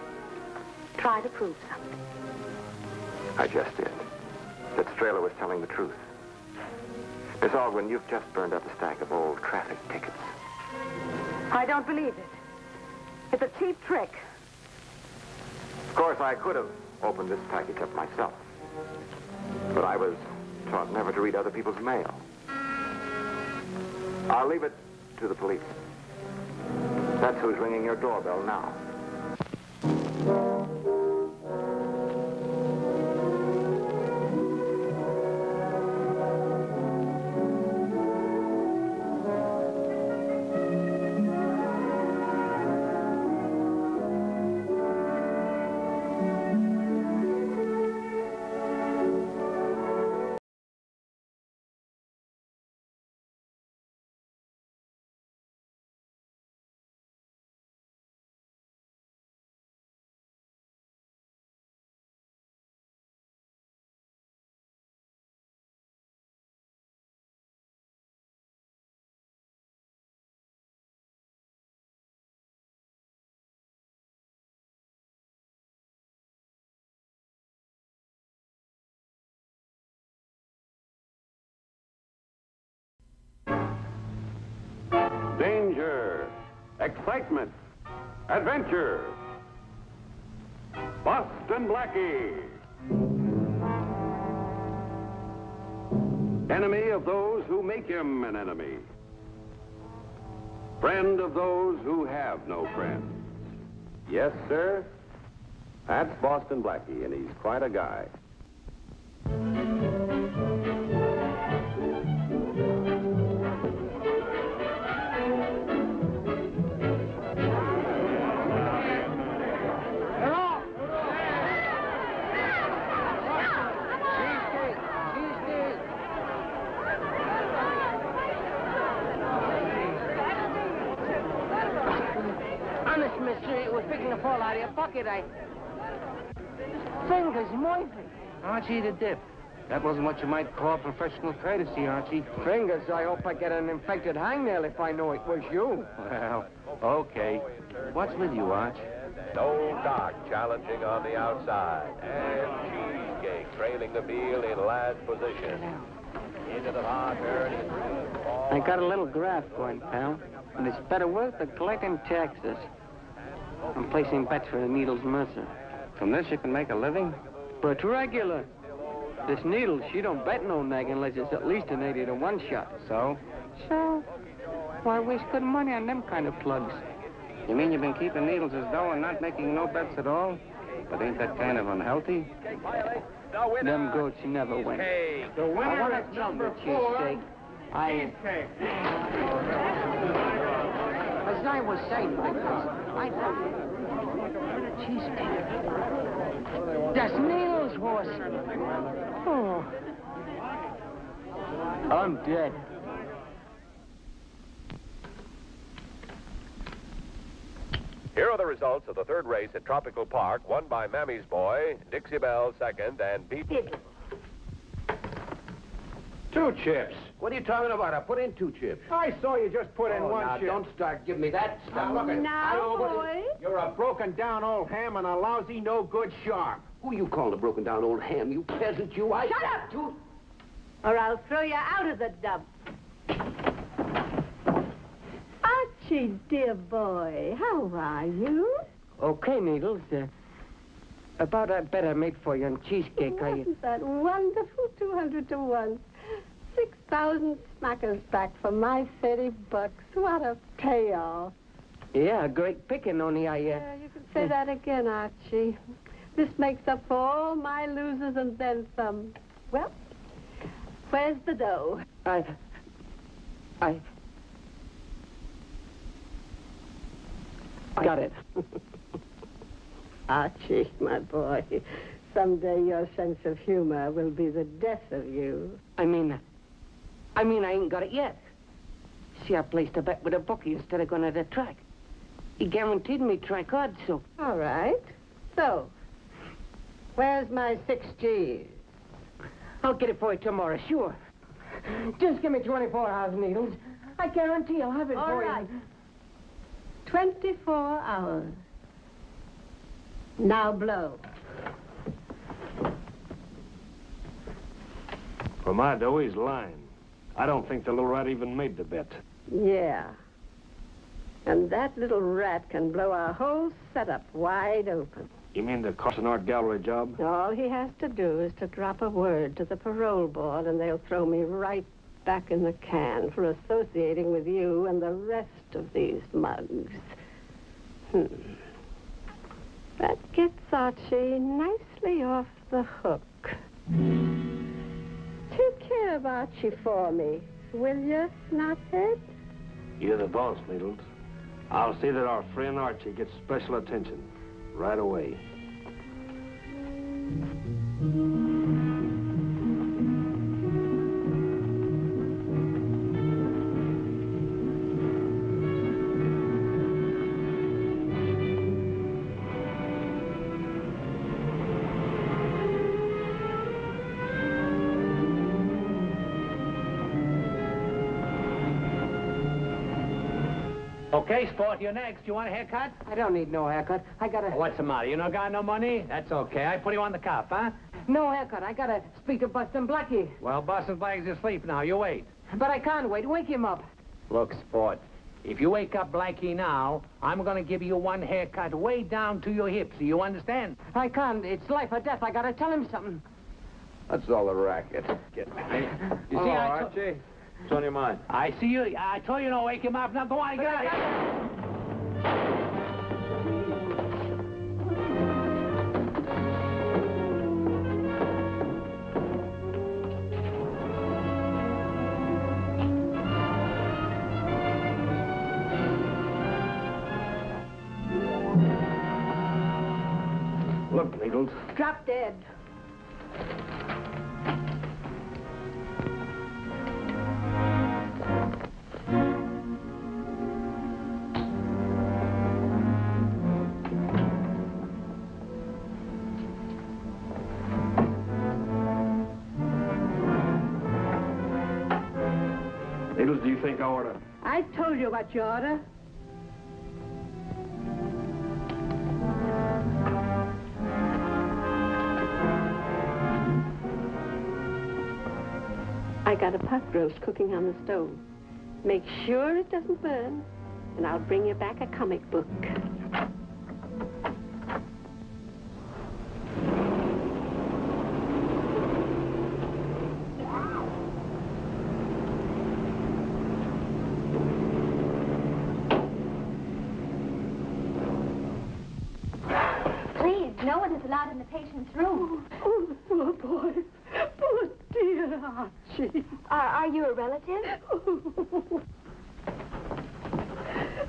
Try to prove something. I just did. That Strello was telling the truth. Miss Algren, you've just burned up a stack of old traffic tickets. I don't believe it. It's a cheap trick. Of course, I could have opened this package up myself. But I was taught never to read other people's mail. I'll leave it to the police. That's who's ringing your doorbell now. danger, excitement, adventure. Boston Blackie. Enemy of those who make him an enemy. Friend of those who have no friends. Yes, sir. That's Boston Blackie, and he's quite a guy. Honest, mister, it was picking the fall out of your pocket. Fingers, Murphy. Archie the Dip. That wasn't what you might call professional courtesy, Archie. Fingers, I hope I get an infected hangnail if I know it was you. Well, okay. What's with you, Arch? Old Doc challenging on the outside. And Cheesecake trailing the field in last position. Into the hard turn. I got a little graft going, pal. And it's better work than collecting taxes. I'm placing bets for the Needles Mercer. From this you can make a living? But regular. This Needles, she don't bet no nag unless it's at least an 80 to 1 shot. So? So? Why waste good money on them kind of plugs? You mean you've been keeping Needles' dough and not making no bets at all? But ain't that kind of unhealthy? Them goats never win. The winner is number 4. As I was saying, because I thought... Cheesecake. That's Needles' horse. Oh. I'm dead. Here are the results of the third race at Tropical Park, won by Mammy's Boy, Dixie Belle second, and Pete... 2 chips. What are you talking about? I put in 2 chips. I saw you just put in one now, chip. don't start giving me that stuff. Look at Now, boy. You're a broken-down old ham and a lousy, no-good sharp. Who you calling a broken-down old ham, you peasant, you? Shut up, or I'll throw you out of the dump. Archie, dear boy, how are you? Okay, Needles. About that bet I made for you on Cheesecake, Wasn't that wonderful? 200 to 1. 6,000 smackers back for my $30. What a payoff. Yeah, great picking, only Yeah, you can say that again, Archie. This makes up for all my losers and then some. Well, where's the dough? I got it. Archie, my boy, someday your sense of humor will be the death of you. I mean, I ain't got it yet. See, I placed a bet with a bookie instead of going to the track. He guaranteed me track odds, so... All right. So, where's my 6 G's? I'll get it for you tomorrow, sure. Just give me 24 hours, Needles. I guarantee I'll have it All for right. you. 24 hours. Now blow. For my dough, he's lying. I don't think the little rat even made the bet. Yeah. And that little rat can blow our whole setup wide open. You mean the Carson Art Gallery job? All he has to do is to drop a word to the parole board, and they'll throw me right back in the can for associating with you and the rest of these mugs. That gets Archie nicely off the hook. Take care of Archie for me, will you, Knothead? You're the boss, Needles. I'll see that our friend Archie gets special attention right away. Okay, sport, you're next. You want a haircut? I don't need no haircut. I got a... What's the matter? You no got no money? That's okay. I put you on the cop, huh? No haircut. I gotta speak to Boston Blackie. Well, Boston Blackie's asleep now. You wait. But I can't wait. Wake him up. Look, sport, if you wake up Blackie now, I'm going to give you one haircut way down to your hips. Do you understand? I can't. It's life or death. I gotta tell him something. That's all the racket. Get me. You see, Archie. What's on your mind? I see you. I told you to wake him up. Now go on and get out of here. Look, Needles. Drop dead. Needles, do you think I ought to? I told you what you oughta. I got a pot roast cooking on the stove. Make sure it doesn't burn, and I'll bring you back a comic book. Please, no one is allowed in the patient's room. Oh, poor boy. Poor dear Archie. Are you a relative?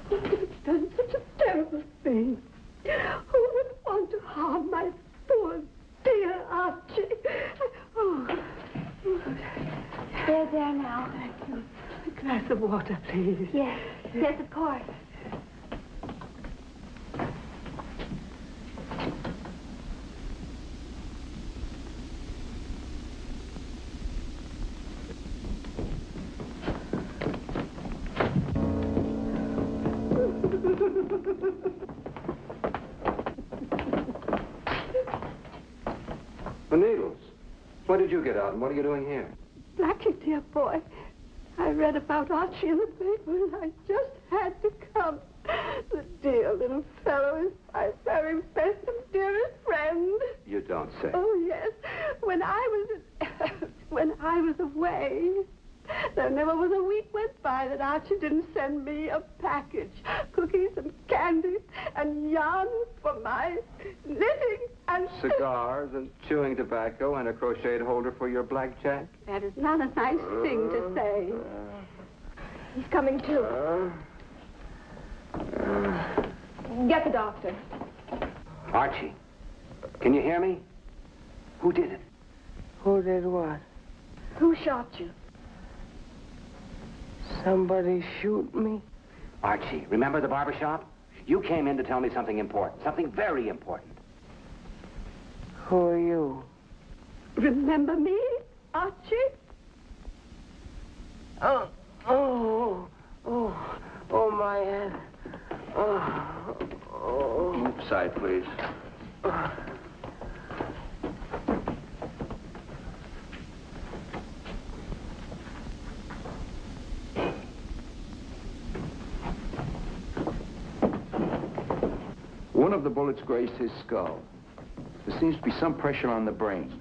You've done such a terrible thing. Who would want to harm my poor dear Archie? Oh. There now. Thank you. A glass of water, please. Yes, of course. The Needles. When did you get out, and what are you doing here? Blackie, dear boy, I read about Archie in the paper, and I just had to come. The dear little fellow is my very best and dearest friend. You don't say. Oh, yes. When I was away, there never was a week went by that Archie didn't send me a package. Cookies and candies and yarn for my knitting and... Cigars and chewing tobacco and a crocheted holder for your blackjack? That is not a nice thing to say. He's coming too. Get the doctor. Archie, can you hear me? Who did it? Who did what? Who shot you? Somebody shoot me? Archie, remember the barber shop? You came in to tell me something important, something very important. Who are you? Remember me, Archie? Oh, my head. Move aside, please. One of the bullets grazed his skull. There seems to be some pressure on the brain.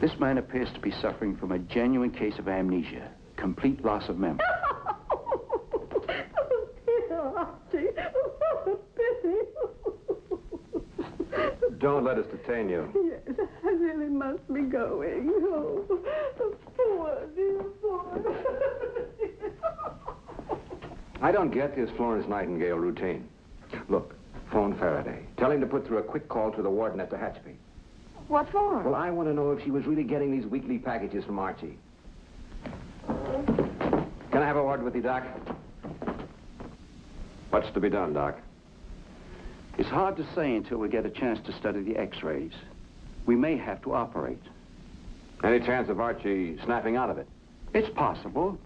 This man appears to be suffering from a genuine case of amnesia, complete loss of memory. Don't let us detain you. Yes, I really must be going. Oh, poor dear boy. I don't get this Florence Nightingale routine. Look, phone Faraday. Tell him to put through a quick call to the warden at the Hatchby. What for? Well, I want to know if she was really getting these weekly packages from Archie. Can I have a word with you, Doc? What's to be done, Doc? It's hard to say until we get a chance to study the x-rays. We may have to operate. Any chance of Archie snapping out of it? It's possible.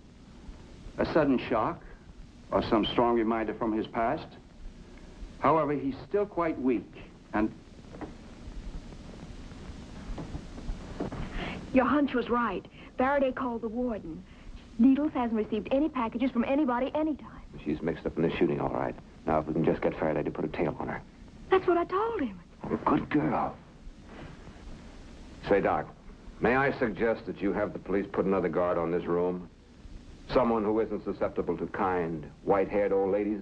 A sudden shock, or some strong reminder from his past. However, he's still quite weak, and... Your hunch was right. Faraday called the warden. Needles hasn't received any packages from anybody anytime. she's mixed up in the shooting, all right. Now, if we can just get Faraday to put a tail on her. That's what I told him. Good girl. Say, Doc, may I suggest that you have the police put another guard on this room? Someone who isn't susceptible to kind, white-haired old ladies?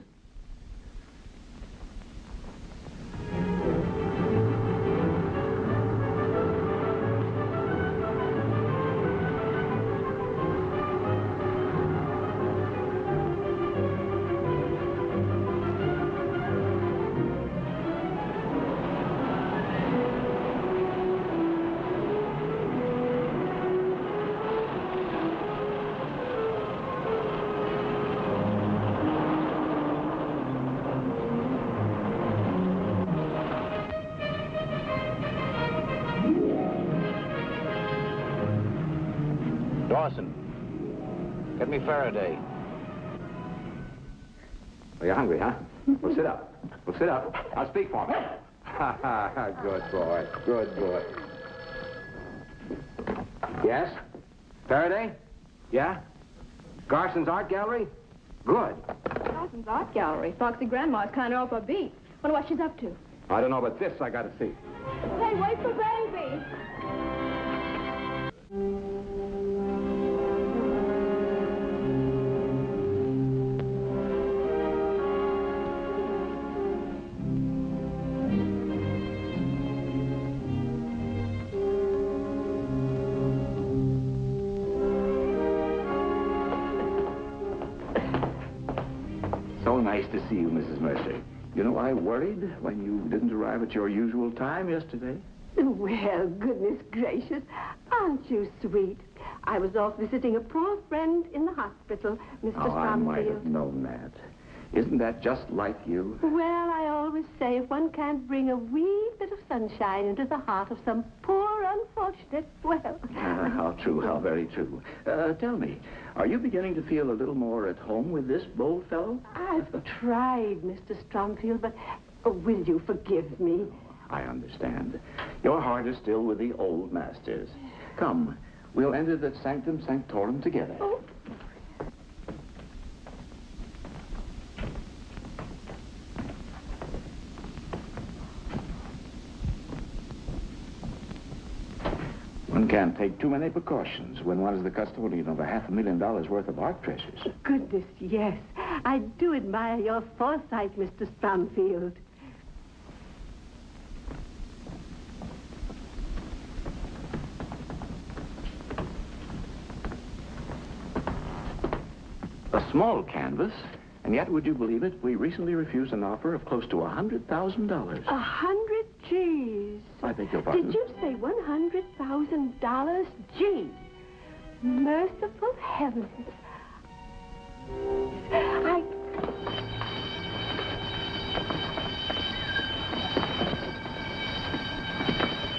Dawson, get me Faraday. Are you hungry, huh? Well, sit up. Well, sit up. I'll speak for me. Good boy. Good boy. Yes? Faraday? Yeah? Garson's Art Gallery? Good. Garson's Art Gallery. Foxy Grandma's kind of off her beat. Wonder what she's up to. I don't know, but this I gotta see. Hey, wait for baby. So nice to see you, Mrs. Mercer. You know, I worried when you didn't arrive at your usual time yesterday. Well, goodness gracious, aren't you sweet? I was off visiting a poor friend in the hospital, Mr. Oh, I might have Stromfield. known that. Isn't that just like you? Well, I always say if one can't bring a wee bit of sunshine into the heart of some poor unfortunate, well... How true, how very true. Tell me, are you beginning to feel a little more at home with this bold fellow? I've tried, Mr. Stromfield, but will you forgive me? I understand. Your heart is still with the old masters. Come, we'll enter the sanctum sanctorum together. Oh. One can't take too many precautions when one is the custodian of $500,000 worth of art treasures. Goodness, yes. I do admire your foresight, Mr. Stromfield. A small canvas, and yet, would you believe it, we recently refused an offer of close to $100,000. 100 G's. I beg your pardon? Did you say $100,000? Gee, merciful heavens.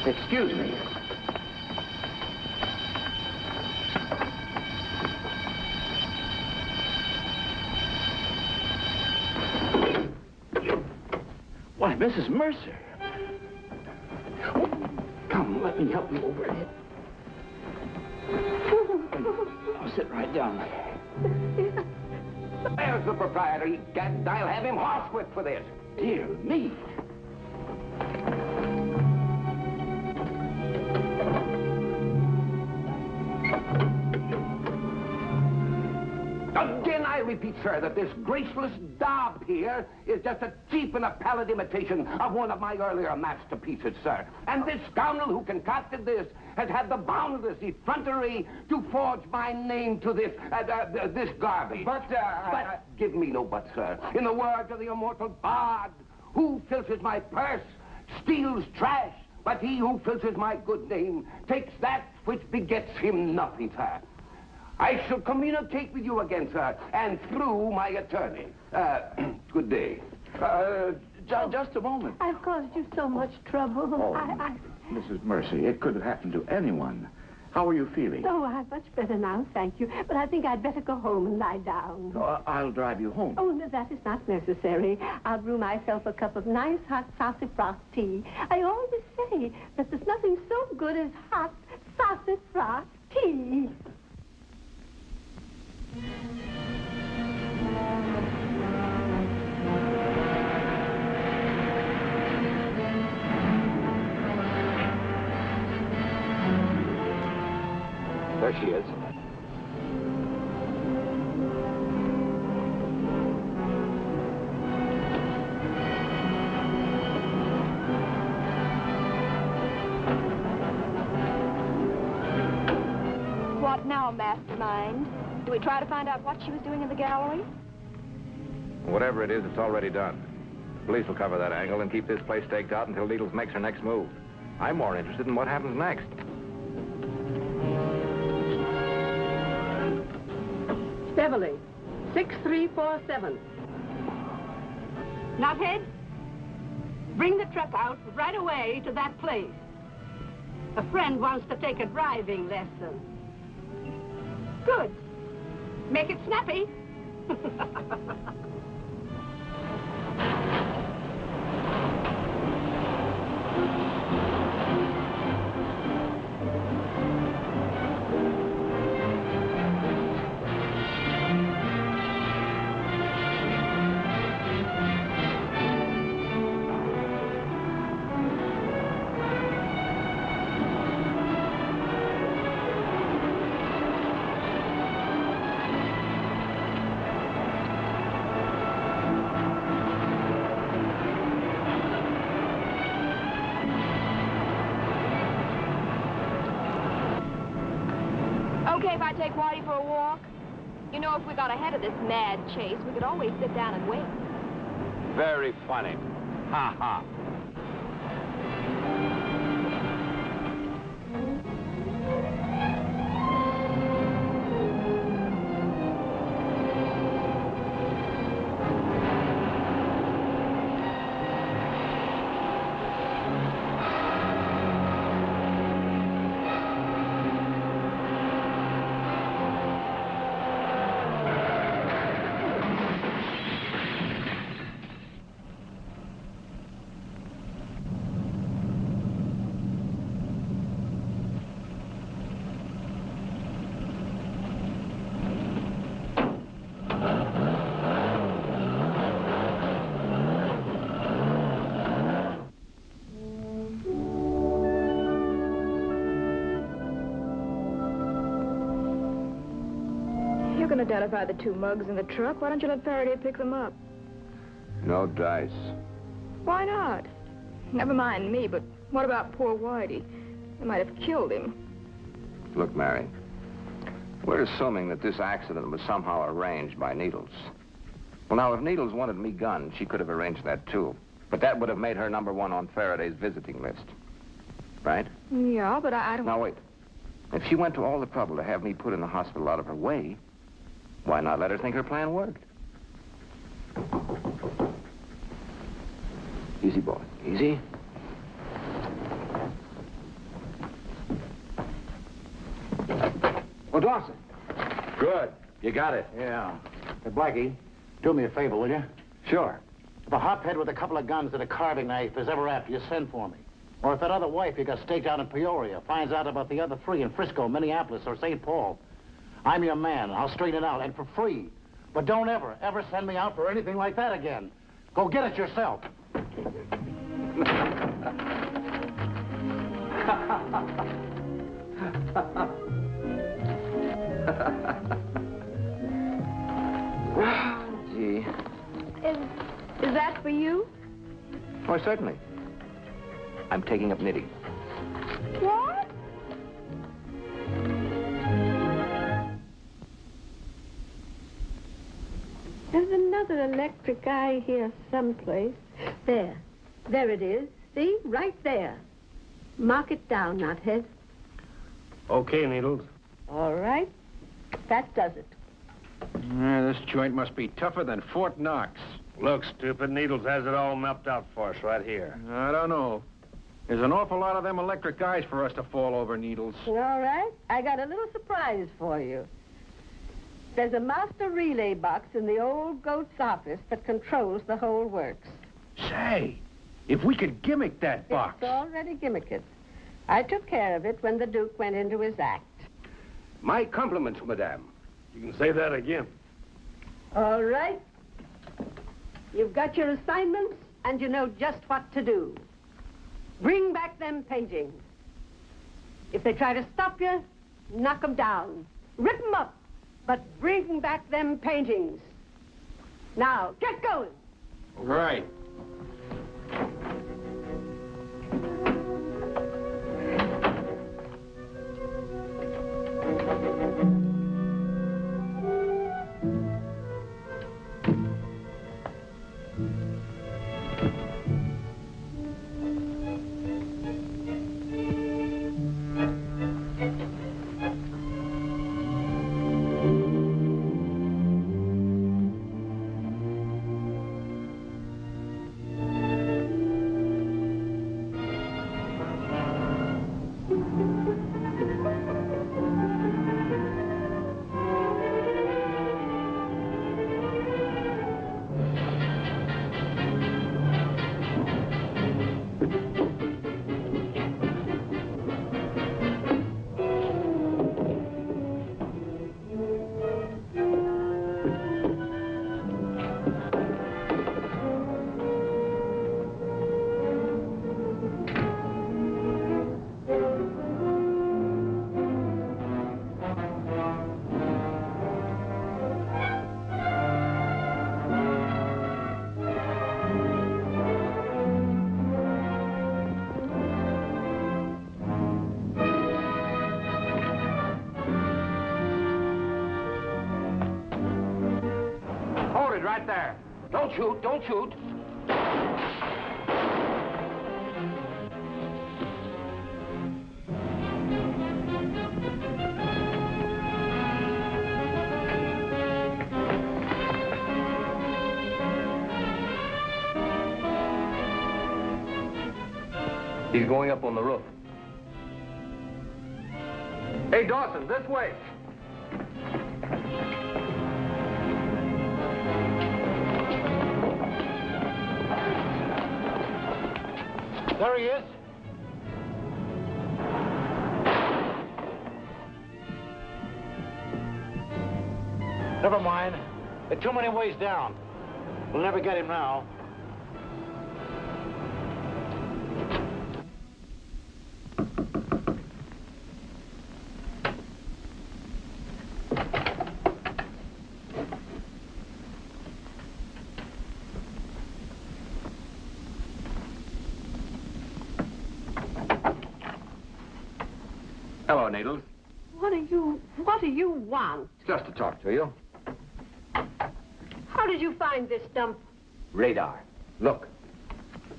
Excuse me. Why, Mrs. Mercer. Oh, come, let me help you over it. I'll sit right down. There's the proprietor, egad, I'll have him horsewhipped for this. Dear me. Again, I repeat, sir, that this graceless daub here is just a cheap and a pallid imitation of one of my earlier masterpieces, sir. And this scoundrel who concocted this has had the boundless effrontery to forge my name to this, this garbage. But give me no but, sir. In the words of the immortal bard, who filches my purse steals trash, but he who filches my good name takes that which begets him nothing, sir. I shall communicate with you again, sir, and through my attorney. Good day. Just a moment. I've caused you so much trouble. Oh, Mrs. Mercy, it could have happened to anyone. How are you feeling? Oh, I'm much better now, thank you. But I think I'd better go home and lie down. I'll drive you home. Oh, no, that is not necessary. I'll brew myself a cup of nice hot sassafras tea. I always say that there's nothing so good as hot sassafras tea. There she is. What now, Mastermind? Do we try to find out what she was doing in the gallery? Whatever it is, it's already done. The police will cover that angle and keep this place staked out until Needles makes her next move. I'm more interested in what happens next. Beverly, 6347. Knothead, bring the truck out right away to that place. A friend wants to take a driving lesson. Good. Make it snappy. Okay if I take Whitey for a walk? You know, if we got ahead of this mad chase, we could always sit down and wait. Very funny. Ha ha. You can identify the two mugs in the truck. Why don't you let Faraday pick them up? No dice. Why not? Never mind me, but what about poor Whitey? They might have killed him. Look, Mary, we're assuming that this accident was somehow arranged by Needles. Well, now, if Needles wanted me gunned, she could have arranged that, too. But that would have made her number one on Faraday's visiting list. Right? Yeah, but I don't... Now, wait. If she went to all the trouble to have me put in the hospital out of her way, why not let her think her plan worked? Easy, boy. Easy. Oh, Dawson. Good. You got it. Yeah. Hey, Blackie, do me a favor, will you? Sure. If a hophead with a couple of guns and a carving knife is ever after you, send for me. Or if that other wife you got staked out in Peoria finds out about the other three in Frisco, Minneapolis, or St. Paul, I'm your man. I'll straighten it out, and for free. But don't ever send me out for anything like that again. Go get it yourself. Gee. Is that for you? Oh, certainly. I'm taking up knitting. What? There's another electric eye here someplace. There. There it is. See? Right there. Mark it down, Knothead. Okay, Needles. All right. That does it. This joint must be tougher than Fort Knox. Look, stupid, Needles has it all mapped out for us right here. I don't know. There's an awful lot of them electric eyes for us to fall over, Needles. All right. I got a little surprise for you. There's a master relay box in the old goat's office that controls the whole works. Say, if we could gimmick that box. It's already gimmicked. I took care of it when the Duke went into his act. My compliments, madame. You can say that again. All right. You've got your assignments, and you know just what to do. Bring back them paintings. If they try to stop you, knock 'em down. Rip 'em up, but bring back them paintings. Now, get going. Right. Right there. Don't shoot, don't shoot. He's going up on the roof. Hey, Dawson, this way. There he is. Never mind. There are too many ways down. We'll never get him now. Hello, Needles. What do you want? Just to talk to you. How did you find this dump? Radar. Look,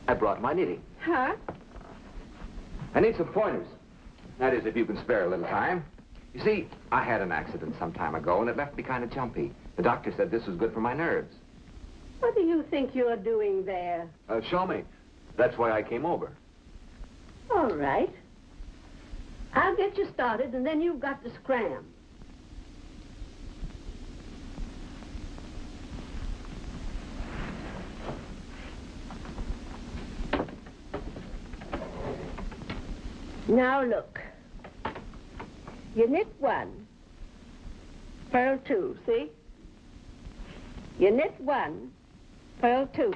I brought my knitting. Huh? I need some pointers. That is, if you can spare a little time. You see, I had an accident some time ago, and it left me kind of jumpy. The doctor said this was good for my nerves. What do you think you're doing there? Show me. That's why I came over. All right. I'll get you started, and then you've got to scram. Now look. You knit one, purl two, see? You knit one, purl two.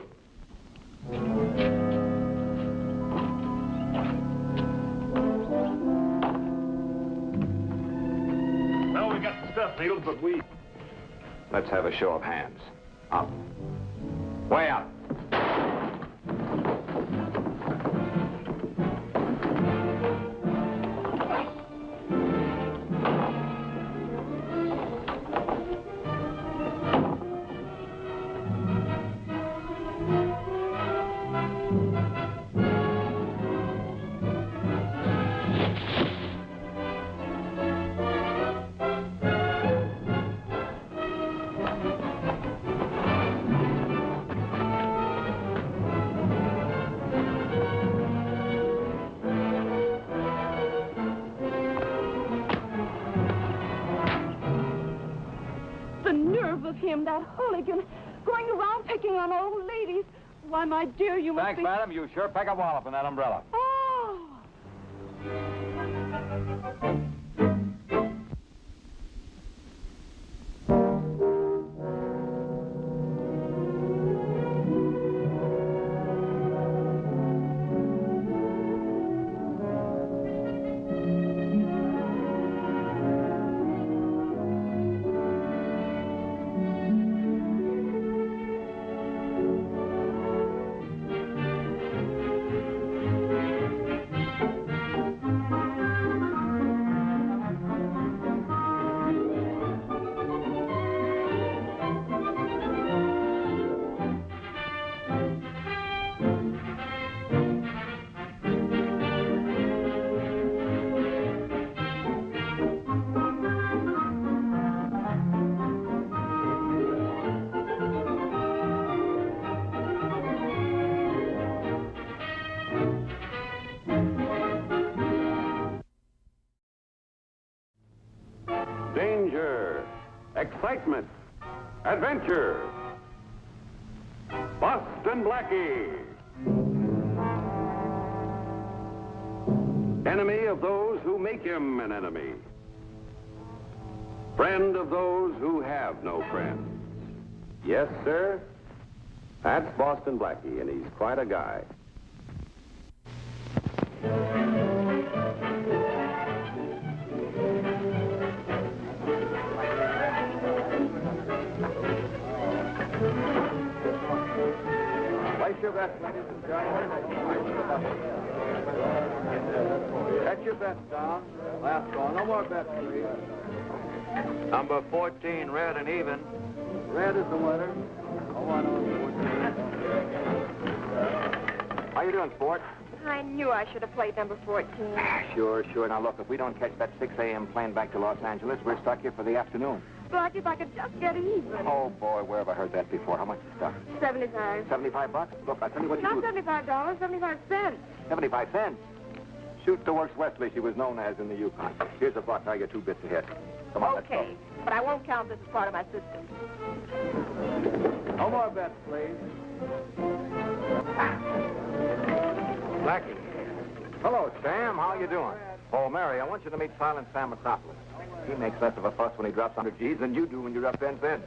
Well, we got the stuff, Needles, but we... Let's have a show of hands. Up. Way up. Him, that hooligan, going around picking on old ladies. Why, my dear, you must Thanks, be... madam. You sure pack a wallop in that umbrella. Oh! excitement, adventure. Boston Blackie. Enemy of those who make him an enemy. Friend of those who have no friends. Yes, sir. That's Boston Blackie, and he's quite a guy. Place your bets, ladies and gentlemen. Set your bets down. Last call. No more bets, please. Number 14, red and even. Red is the winner. How you doing, sport? I knew I should have played number 14. Sure. Now, look, if we don't catch that 6 a.m. plane back to Los Angeles, we're stuck here for the afternoon. Blackie, if I could just get even. Oh, boy, where have I heard that before? How much is stuck? 75. 75 bucks? Look, I'll tell you what you Not do. $75, 75 cents. 75 cents? Shoot the Works Wesley she was known as in the Yukon. Here's a buck. Now you're 2 bits ahead. Come on, let's go. Okay, but I won't count this as part of my system. No more bets, please. Blackie. Hello, Sam. How you doing? Oh, Mary, I want you to meet Silent Sam Acropolis. He makes less of a fuss when he drops 100 G's than you do when you're up 10 cents.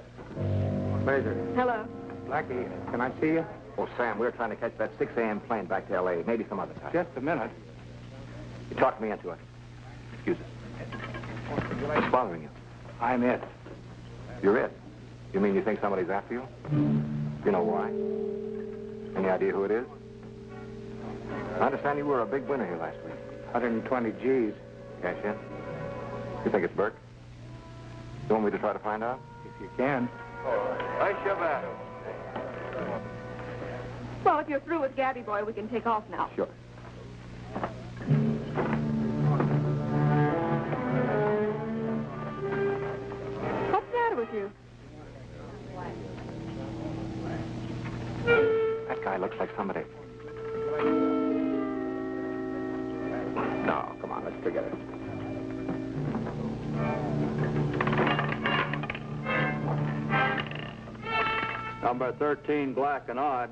Major. Hello. Blackie, can I see you? Oh, Sam, we're trying to catch that 6 a.m. plane back to L.A. Maybe some other time. Just a minute. You talked me into it. Excuse us. What's bothering you? I'm it. You're it? You mean you think somebody's after you? You know why? Any idea who it is? I understand you were a big winner here last week. 120 G's. Cash in? You think it's Bert? You want me to try to find out? If you can. Place your bet. Well, if you're through with Gabby Boy, we can take off now. Sure. What's the matter with you? That guy looks like somebody. No, come on, let's forget it. Number 13, black and odd.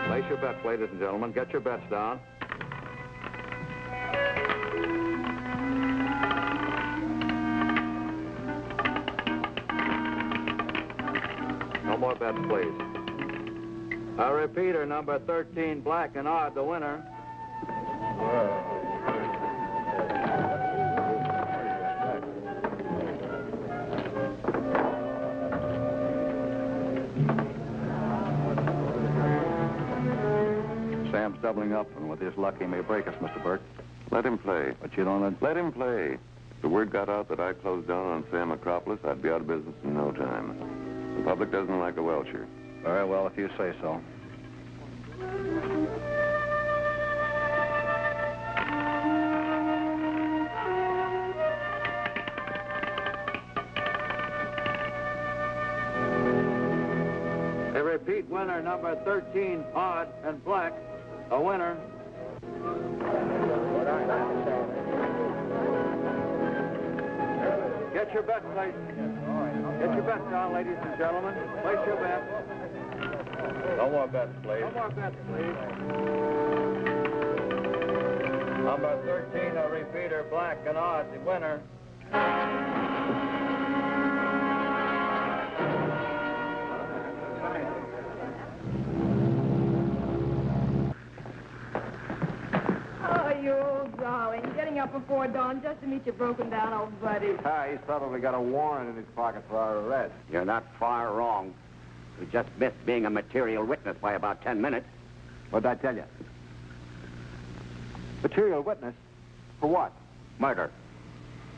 Place your bets, ladies and gentlemen. Get your bets down. No more bets, please. A repeater, number 13, black and odd, the winner. Sam's doubling up, and with his luck, he may break us, Mr. Burt. Let him play. But you don't Let him play. If the word got out that I closed down on Sam Acropolis, I'd be out of business in no time. The public doesn't like a welcher. Very well, if you say so. A repeat winner, number 13, odd and black. A winner. Get your bet, please. Get your bets down, ladies and gentlemen. Place your bet. No more bets, please. No more bets, please. Number 13, a repeater, black and odd, the winner. Oh, you old darling. Getting up before dawn just to meet your broken down old buddy. He's probably got a warrant in his pocket for our arrest. You're not far wrong. You just missed being a material witness by about 10 minutes. What'd I tell you? Material witness? For what? Murder.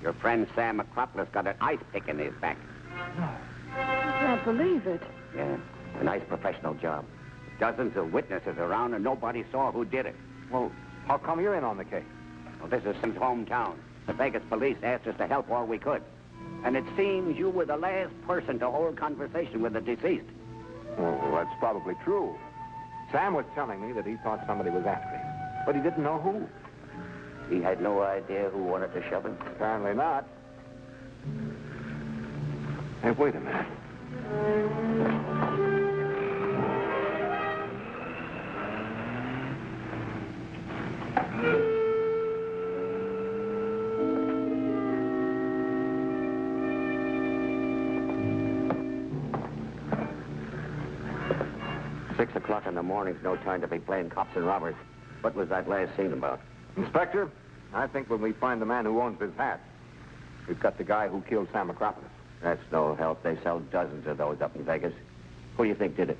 Your friend Sam Acropolis got an ice pick in his back. I can't believe it. Yeah, a nice professional job. Dozens of witnesses around and nobody saw who did it. Well, how come you're in on the case? Well, this is Sam's hometown. The Vegas police asked us to help all we could. And it seems you were the last person to hold conversation with the deceased. Well, that's probably true. Sam was telling me that he thought somebody was after him, but he didn't know who. He had no idea who wanted to shove him? Apparently not. Hey, wait a minute. 6 o'clock in the morning's no time to be playing cops and robbers. What was that last scene about? Inspector, I think when we find the man who owns this hat, we've got the guy who killed Sam Acropolis. That's no help. They sell dozens of those up in Vegas. Who do you think did it?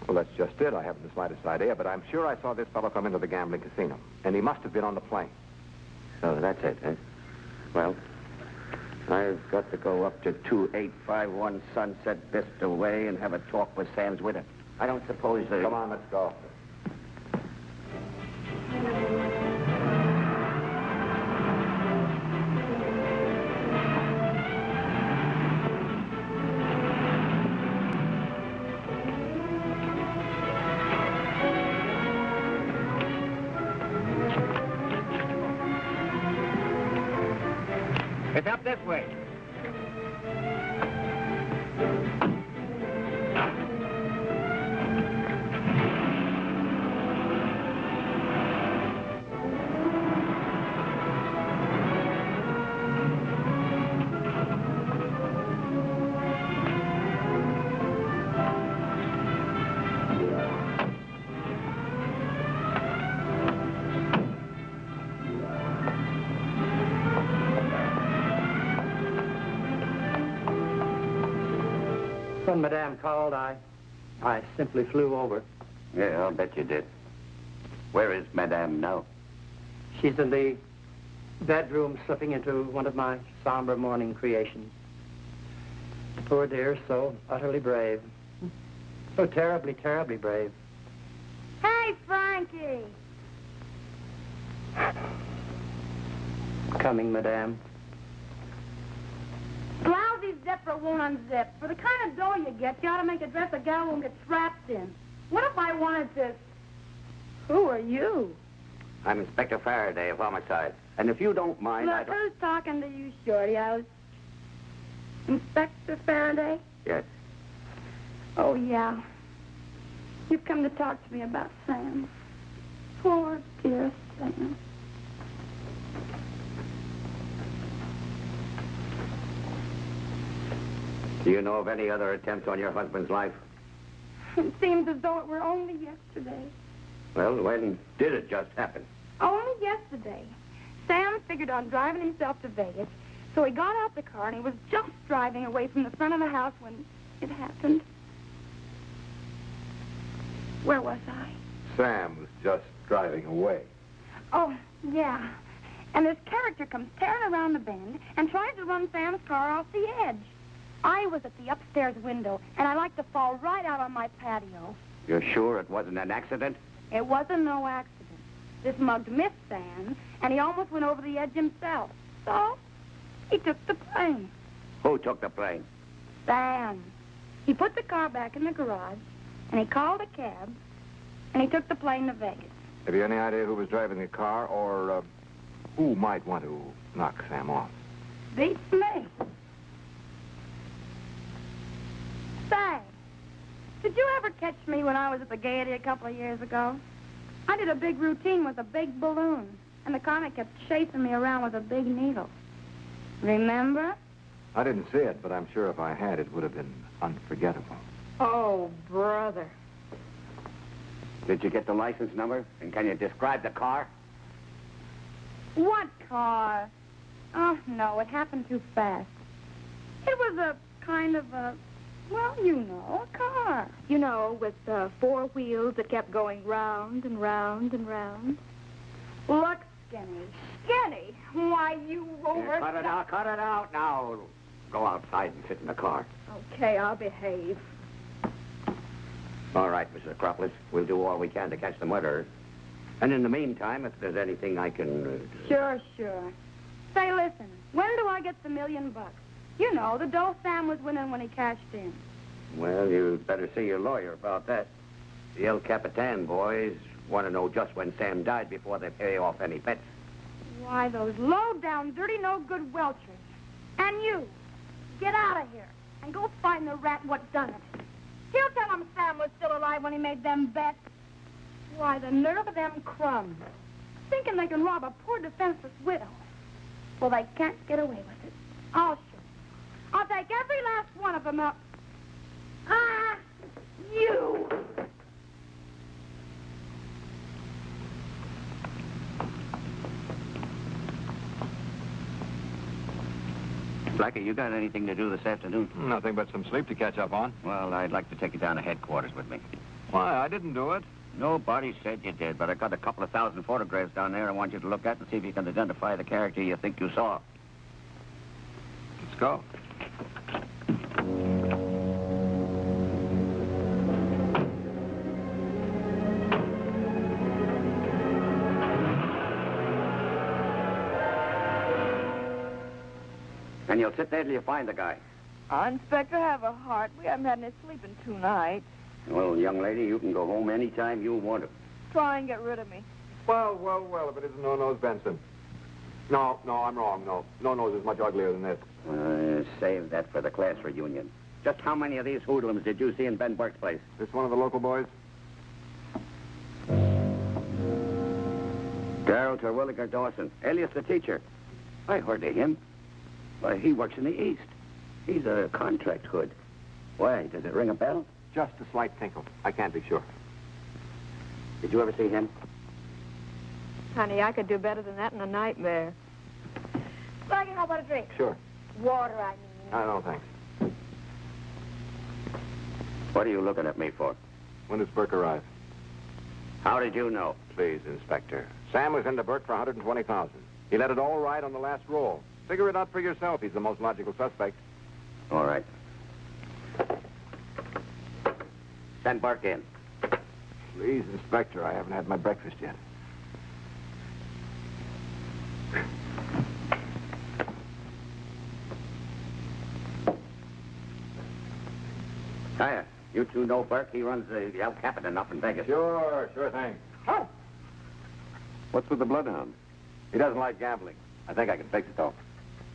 Well, that's just it. I haven't the slightest idea, but I'm sure I saw this fellow come into the gambling casino. And he must have been on the plane. So that's it, eh? Well, I've got to go up to 2851 Sunset Vista Way and have a talk with Sam's widow. I don't suppose they... Come on, let's go. It's up this way. When Madame called, I simply flew over. Yeah, I'll bet you did. Where is Madame now? She's in the bedroom slipping into one of my somber morning creations. Poor dear, so utterly brave. So terribly, terribly brave. Hey, Frankie! Coming, Madame. Lousy zipper won't unzip. For the kind of dough you get, you ought to make a dress a gal won't get trapped in. What if I wanted to... Who are you? I'm Inspector Faraday of Homicide. And if you don't mind, Look, who's talking to you, Shorty? I was... Inspector Faraday? Yes. Oh, yeah. You've come to talk to me about Sam. Poor, dear Sam. Do you know of any other attempt on your husband's life? It seems as though it were only yesterday. Well, when did it just happen? Only yesterday. Sam figured on driving himself to Vegas, so he got out the car and he was just driving away from the front of the house when it happened. Where was I? Sam was just driving away. Oh, yeah. And this character comes tearing around the bend and tries to run Sam's car off the edge. I was at the upstairs window, and I like to fall right out on my patio. You're sure it wasn't an accident? It wasn't no accident. This mug missed Sam, and he almost went over the edge himself. So, he took the plane. Who took the plane? Sam. He put the car back in the garage, and he called a cab, and he took the plane to Vegas. Have you any idea who was driving the car, or who might want to knock Sam off? Beats me. Say, did you ever catch me when I was at the Gaiety a couple of years ago? I did a big routine with a big balloon, and the comic kept chasing me around with a big needle. Remember? I didn't see it, but I'm sure if I had, it would have been unforgettable. Oh, brother. Did you get the license number? And can you describe the car? What car? Oh, no, it happened too fast. It was a kind of a... Well, you know, a car. You know, with 4 wheels that kept going round and round and round. Look, Skinny. Skinny? Why, you over... Cut it out now. Go outside and sit in the car. Okay, I'll behave. All right, Mrs. Acropolis. We'll do all we can to catch the murderer. And in the meantime, if there's anything I can... Sure. Say, listen, when do I get the $1 million? You know, the dough Sam was winning when he cashed in. Well, you'd better see your lawyer about that. The El Capitan boys want to know just when Sam died before they pay off any bets. Why, those low-down, dirty, no-good Welchers. And you, get out of here and go find the rat what done it. He'll tell him Sam was still alive when he made them bets. Why, the nerve of them crumbs. Thinking they can rob a poor defenseless widow. Well, they can't get away with it. I'll show you. I'll take every last one of them up. Ah, you! Blackie, you got anything to do this afternoon? Nothing but some sleep to catch up on. Well, I'd like to take you down to headquarters with me. Why, I didn't do it. Nobody said you did, but I got a couple of thousand photographs down there I want you to look at and see if you can identify the character you think you saw. Let's go. And you'll sit there till you find the guy. Inspector, have a heart. We haven't had any sleep in 2 nights. Well, young lady, you can go home anytime you want to. Try and get rid of me. Well, if it isn't No-Nose Benson. No, I'm wrong, no. No-Nose is much uglier than this. Save that for the class reunion. Just how many of these hoodlums did you see in Ben Burke's place? This one of the local boys? Darrell Terwilliger Dawson, alias the teacher. I heard of him. Why, he works in the East. He's a contract hood. Why, does it ring a bell? Just a slight tinkle. I can't be sure. Did you ever see him? Honey, I could do better than that in a nightmare. Blackie, how about a drink? Sure. Water, I mean. No, thanks. What are you looking at me for? When does Burke arrive? How did you know? Please, Inspector. Sam was into Burke for $120,000. He let it all ride on the last roll. Figure it out for yourself. He's the most logical suspect. All right. Send Burke in. Please, Inspector, I haven't had my breakfast yet. Hiya. You two know Burke. He runs the El Capitan up in Vegas. Sure thing. Oh. What's with the bloodhound? He doesn't like gambling. I think I can fix it, though.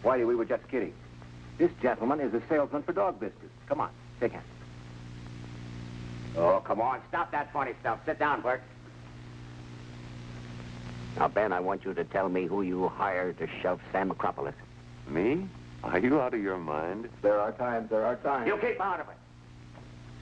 Why, we were just kidding. This gentleman is a salesman for dog biscuits. Come on, shake hands. Oh, come on. Stop that funny stuff. Sit down, Burke. Now, Ben, I want you to tell me who you hired to shove Sam Acropolis. Me? Are you out of your mind? There are times. You keep out of it.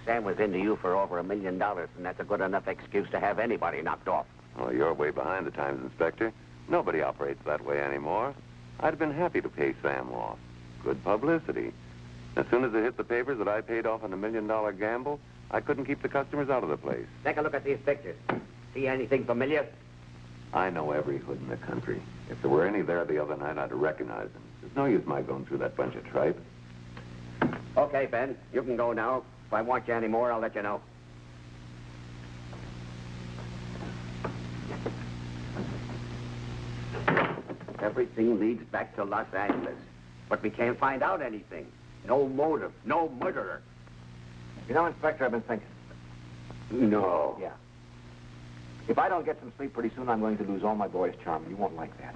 Sam was into you for over $1 million, and that's a good enough excuse to have anybody knocked off. Oh, you're way behind the times, Inspector. Nobody operates that way anymore. I'd have been happy to pay Sam off. Good publicity. As soon as it hit the papers that I paid off on a $1 million gamble, I couldn't keep the customers out of the place. Take a look at these pictures. See anything familiar? I know every hood in the country. If there were any there the other night, I'd recognize them. There's no use my going through that bunch of tripe. Okay, Ben, you can go now. If I want you any more, I'll let you know. Everything leads back to Los Angeles. But we can't find out anything. No motive, no murderer. You know, Inspector, I've been thinking. No. Yeah. If I don't get some sleep pretty soon, I'm going to lose all my boy's charm, and you won't like that.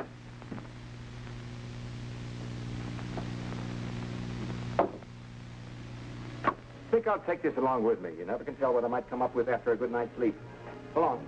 I think I'll take this along with me. You never can tell what I might come up with after a good night's sleep. So long.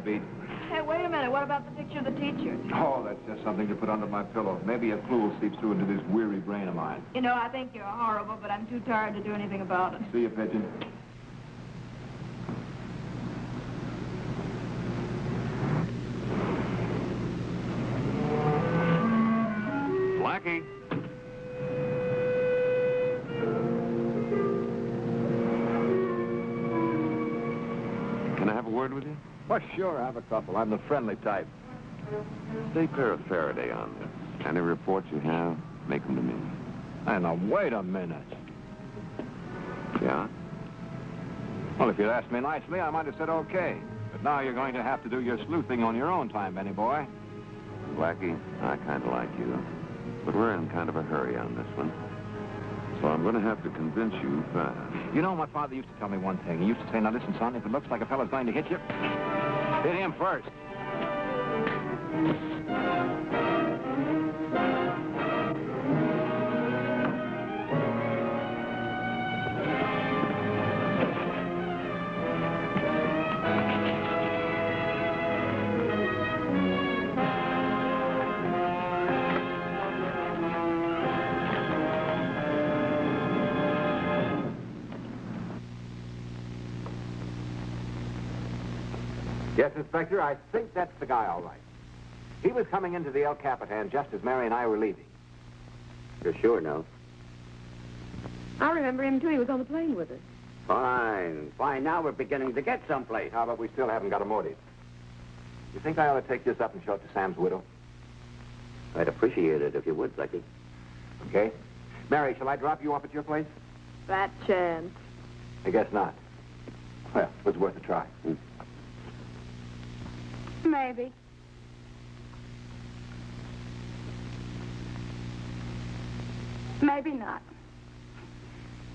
Beat. Hey, wait a minute. What about the picture of the teacher? Oh, that's just something to put under my pillow. Maybe a clue will seep through into this weary brain of mine. You know, I think you're horrible, but I'm too tired to do anything about it. See you, Pigeon. Blackie. word with you? Well, sure, I have a couple. I'm the friendly type. Stay clear of Faraday on this. Any reports you have, make them to me. Hey, now, wait a minute. Yeah? Well, if you'd asked me nicely, I might have said okay. But now you're going to have to do your sleuthing on your own time, Benny boy. Blackie, I kind of like you. But we're in kind of a hurry on this one. So I'm going to have to convince you fast. You know, my father used to tell me one thing. He used to say, now listen, son, if it looks like a fella's going to hit you, hit him first. Yes, Inspector, I think that's the guy, all right. He was coming into the El Capitan just as Mary and I were leaving. You're sure now? I remember him, too. He was on the plane with us. Fine. Fine. Now we're beginning to get someplace. How about we still haven't got a motive? You think I ought to take this up and show it to Sam's widow? I'd appreciate it if you would, Blackie. Okay. Mary, shall I drop you off at your place? That chance. I guess not. Well, it was worth a try. Maybe. Maybe not.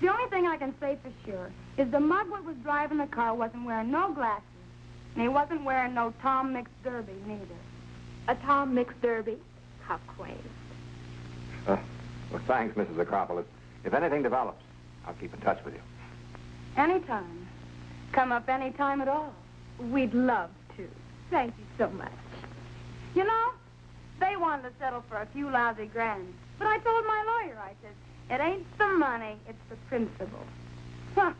The only thing I can say for sure is the mug what was driving the car wasn't wearing no glasses, and he wasn't wearing no Tom Mix Derby neither. A Tom Mix Derby? How quaint. Well, thanks, Mrs. Acropolis. If anything develops, I'll keep in touch with you. Anytime. Come up anytime at all. We'd love to. Thank you so much. You know, they wanted to settle for a few lousy grand. But I told my lawyer, I said, it ain't the money, it's the principle. Huh.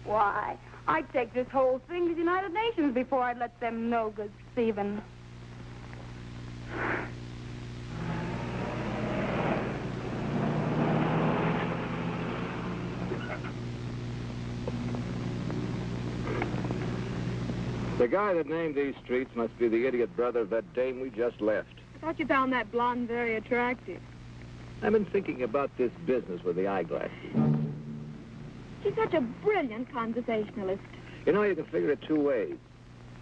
Why, I'd take this whole thing to the United Nations before I'd let them no-good Stephen. The guy that named these streets must be the idiot brother of that dame we just left. I thought you found that blonde very attractive. I've been thinking about this business with the eyeglasses. She's such a brilliant conversationalist. You know, you can figure it two ways.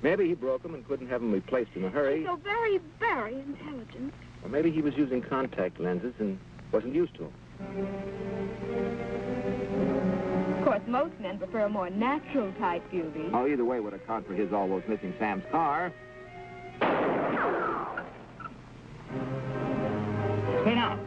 Maybe he broke them and couldn't have them replaced in a hurry. She's so very, very intelligent. Or maybe he was using contact lenses and wasn't used to them. Of course, most men prefer a more natural type beauty. Oh, either way would account for his almost missing Sam's car. Hey, now.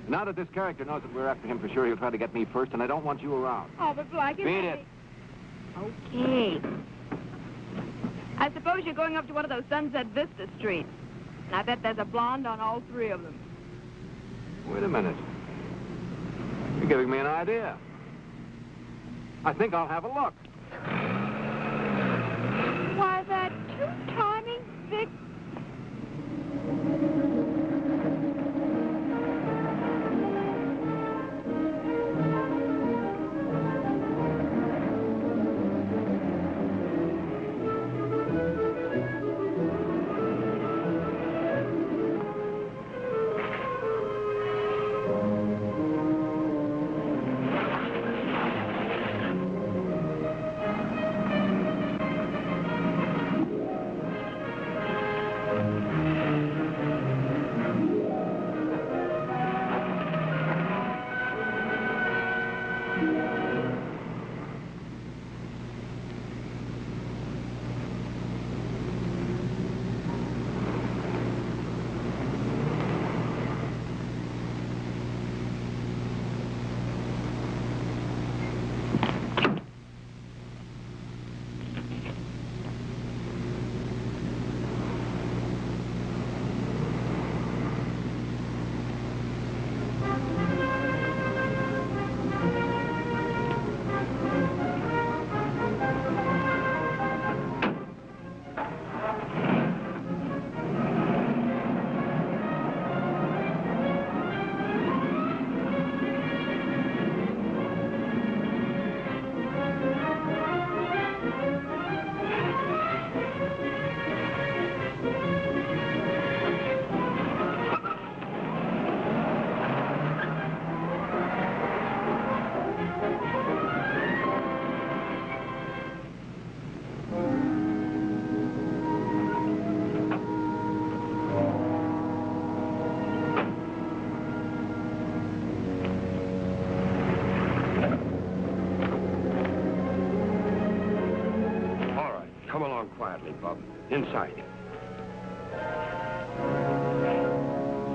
Now that this character knows that we're after him for sure, he'll try to get me first, and I don't want you around. Oh, but Blackie... Beat it. Okay. I suppose you're going up to one of those Sunset Vista streets. And I bet there's a blonde on all three of them. Wait a minute. You're giving me an idea. I think I'll have a look. Why, that two-timing Vic... Inside.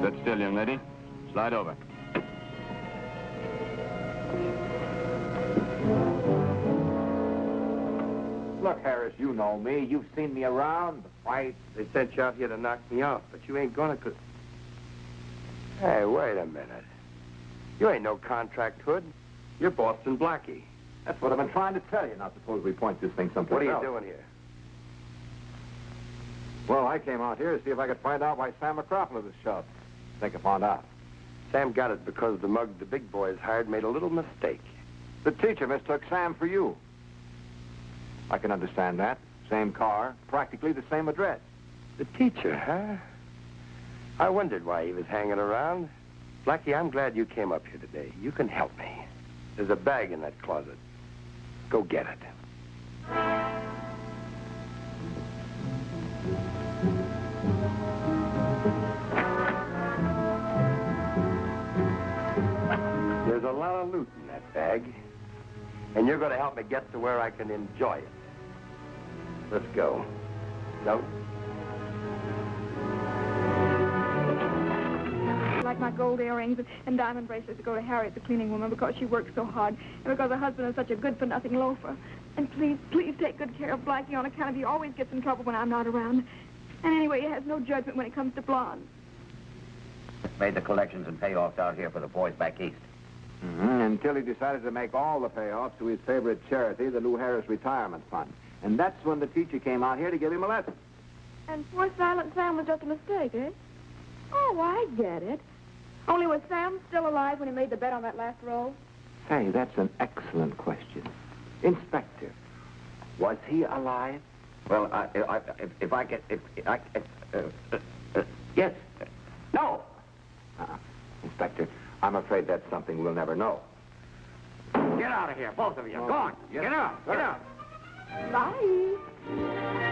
Sit still, young lady. Slide over. Look, Harris, you know me. You've seen me around, the fights. They sent you out here to knock me off, but you ain't gonna... Hey, wait a minute. You ain't no contract hood. You're Boston Blackie. That's what I've been trying to tell you. Now, suppose we point this thing someplace else. What are you doing here? Well, I came out here to see if I could find out why Sam Acropolis was shoved. Think I found out. Sam got it because the mug the big boys hired made a little mistake. The teacher mistook Sam for you. I can understand that. Same car, practically the same address. The teacher, huh? I wondered why he was hanging around. Blackie, I'm glad you came up here today. You can help me. There's a bag in that closet. Go get it. There's a lot of loot in that bag. And you're going to help me get to where I can enjoy it. Let's go. Don't. Like my gold earrings and diamond bracelets to go to Harriet, the cleaning woman, because she works so hard, and because her husband is such a good-for-nothing loafer. And please, please take good care of Blackie on account of he always gets in trouble when I'm not around. And anyway, he has no judgment when it comes to blondes. Made the collections and payoffs out here for the boys back east. Until he decided to make all the payoffs to his favorite charity, the Lou Harris Retirement Fund. And that's when the teacher came out here to give him a lesson. And poor Silent Sam was just a mistake, eh? Oh, I get it. Only was Sam still alive when he made the bet on that last roll? Say, that's an excellent question. Inspector, was he alive? Well, yes. No! Inspector, I'm afraid that's something we'll never know. Get out of here, both of you. Go on. Get out. Get out. Bye.